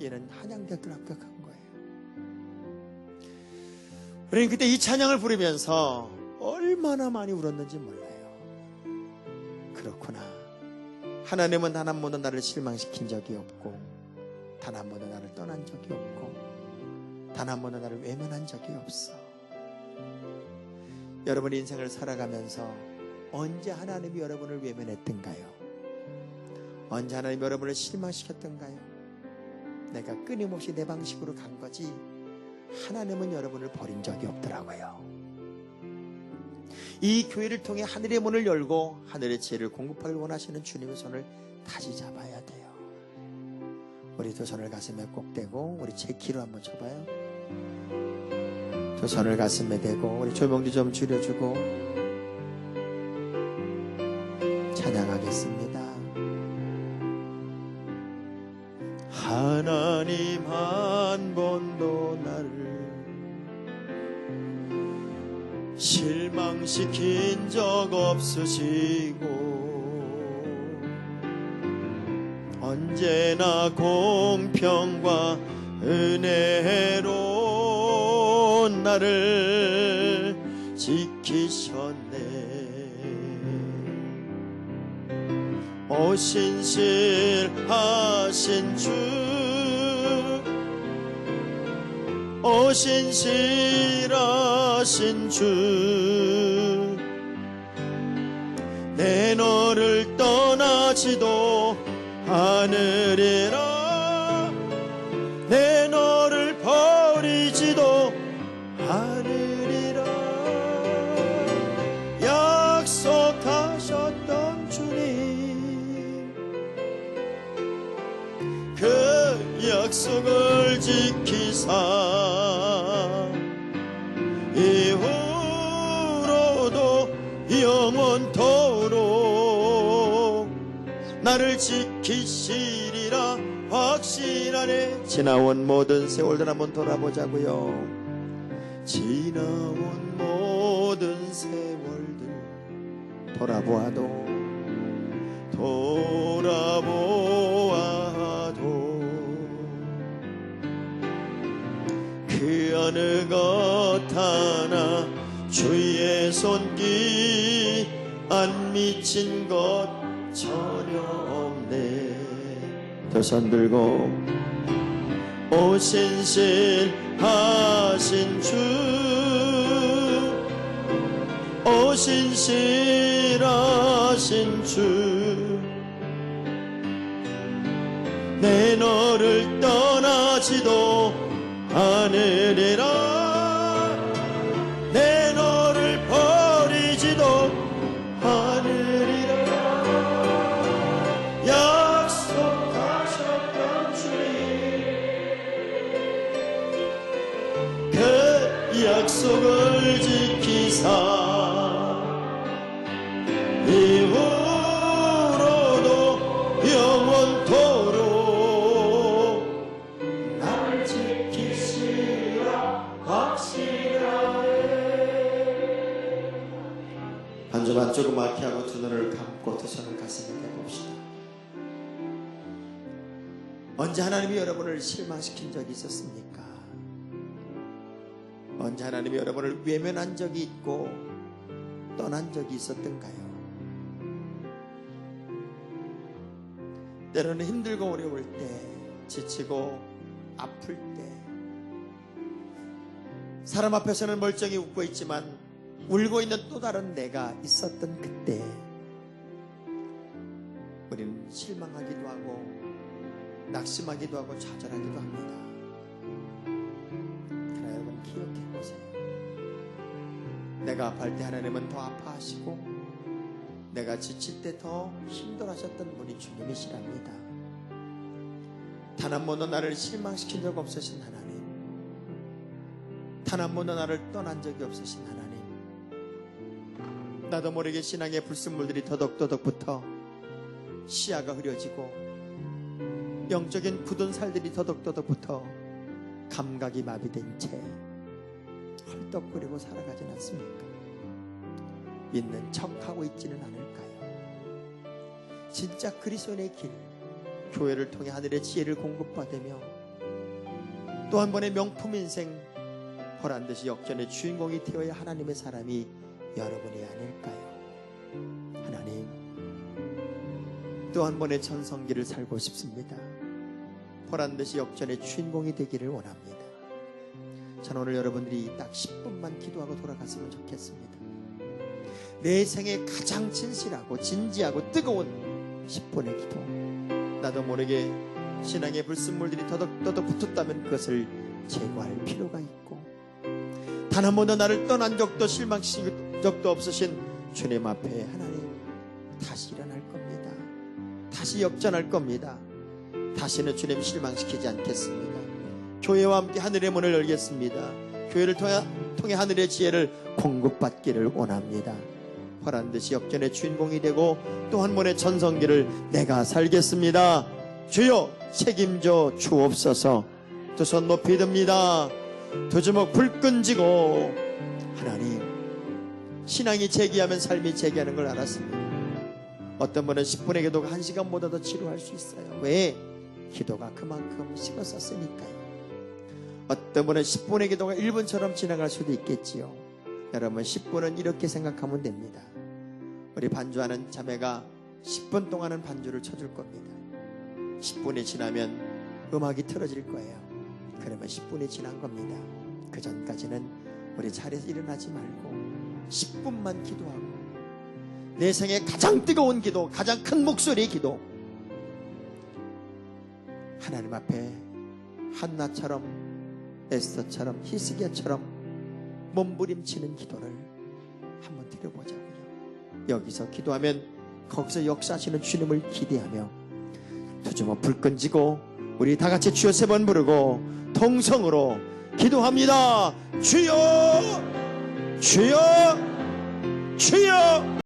얘는 한양대학교를 합격한 거예요. 우리는 그때 이 찬양을 부르면서 얼마나 많이 울었는지 몰라요. 그렇구나. 하나님은 단 한 번도 나를 실망시킨 적이 없고 단 한 번도 나를 떠난 적이 없고 단 한 번도 나를 외면한 적이 없어. 여러분 인생을 살아가면서 언제 하나님이 여러분을 외면했던가요? 언제 하나님이 여러분을 실망시켰던가요? 내가 끊임없이 내 방식으로 간 거지 하나님은 여러분을 버린 적이 없더라고요. 이 교회를 통해 하늘의 문을 열고 하늘의 지혜를 공급하길 원하시는 주님의 손을 다시 잡아야 돼요. 우리 두 손을 가슴에 꼭 대고 우리 제키로 한번 쳐봐요. 두 손을 가슴에 대고 우리 조명도 좀 줄여주고 찬양하겠습니다. 하나님 한 번도 나를 실망시킨 적 없으시고 언제나 공평과 은혜로 나를 지키셨네. 오 신실하신 주, 오 신실하신 주, 내 너를 떠나지도 않으리라. 내 너를 버리지도 않으리라. 약속하셨던 주님, 그 약속을 지키사 이후로도 영원토록 나를 지키시리라 확신하네. 지나온 모든 세월들 한번 돌아보자고요. 지나온 모든 세월들 돌아보아도 그 어느 것 하나 주의 손길 안 미친 것 전혀 없네. 두 손 들고 오 신실하신 주, 오 신실하신 주, 내 너를 떠나지도 않으리라. 내 너를 버리지도 않으리라. 약속하셨던 주님, 그 약속을 지키사 이후로도 영원토록 나를 지키시라 확실하네. 반주만 조그맣게 하고 두 눈을 감고 두 손을 가슴에 대봅시다. 언제 하나님이 여러분을 실망시킨 적이 있었습니까? 언제 언제 하나님이 여러분을 외면한 적이 있고 떠난 적이 있었던가요? 때로는 힘들고 어려울 때, 지치고 아플 때, 사람 앞에서는 멀쩡히 웃고 있지만 울고 있는 또 다른 내가 있었던 그때 우리는 실망하기도 하고 낙심하기도 하고 좌절하기도 합니다. 그러나 여러분 기억해 보세요. 내가 아파할 때 하나님은 더 아파하시고 내가 지칠 때 더 힘들어하셨던 분이 주님이시랍니다. 단 한 번도 나를 실망시킨 적 없으신 하나님, 단 한 번도 나를 떠난 적이 없으신 하나님, 나도 모르게 신앙의 불순물들이 더덕더덕 붙어 시야가 흐려지고 영적인 굳은 살들이 더덕더덕 붙어 감각이 마비된 채 헐떡거리고 살아가진 않습니까? 있는 척하고 있지는 않을까요? 진짜 그리스도의 길, 교회를 통해 하늘의 지혜를 공급받으며 또 한 번의 명품 인생 보란듯이 역전의 주인공이 되어야 하나님의 사람이 여러분이 아닐까요? 하나님, 또 한 번의 전성기를 살고 싶습니다. 보란듯이 역전의 주인공이 되기를 원합니다. 저는 오늘 여러분들이 딱 10분만 기도하고 돌아갔으면 좋겠습니다. 내 생에 가장 진실하고 진지하고 뜨거운 10분의 기도. 나도 모르게 신앙의 불순물들이 더덕더덕 붙었다면 그것을 제거할 필요가 있고, 단 한 번도 나를 떠난 적도 실망시킨 적도 없으신 주님 앞에 하나님, 다시 일어날 겁니다. 다시 역전할 겁니다. 다시는 주님 실망시키지 않겠습니다. 교회와 함께 하늘의 문을 열겠습니다. 교회를 통해 하늘의 지혜를 공급받기를 원합니다. 보란듯이 역전의 주인공이 되고 또 한 번의 전성기를 내가 살겠습니다. 주여 책임져 주옵소서. 두 손 높이 듭니다. 두 주먹 불끈 쥐고, 하나님, 신앙이 재기하면 삶이 재기하는 걸 알았습니다. 어떤 분은 10분의 기도가 1시간보다 더 지루할 수 있어요. 왜? 기도가 그만큼 식었었으니까요. 어떤 분은 10분의 기도가 1분처럼 지나갈 수도 있겠지요. 여러분, 10분은 이렇게 생각하면 됩니다. 우리 반주하는 자매가 10분 동안은 반주를 쳐줄 겁니다. 10분이 지나면 음악이 틀어질 거예요. 그러면 10분이 지난 겁니다. 그 전까지는 우리 자리에서 일어나지 말고 10분만 기도하고, 내 생에 가장 뜨거운 기도, 가장 큰 목소리의 기도, 하나님 앞에 한나처럼, 에스더처럼, 히스기야처럼 몸부림치는 기도를 한번 드려보자고요. 여기서 기도하면 거기서 역사하시는 주님을 기대하며 두 주먹 불끈 쥐고 우리 다 같이 주여 3번 부르고 통성으로 기도합니다. 주여, 주여, 주여.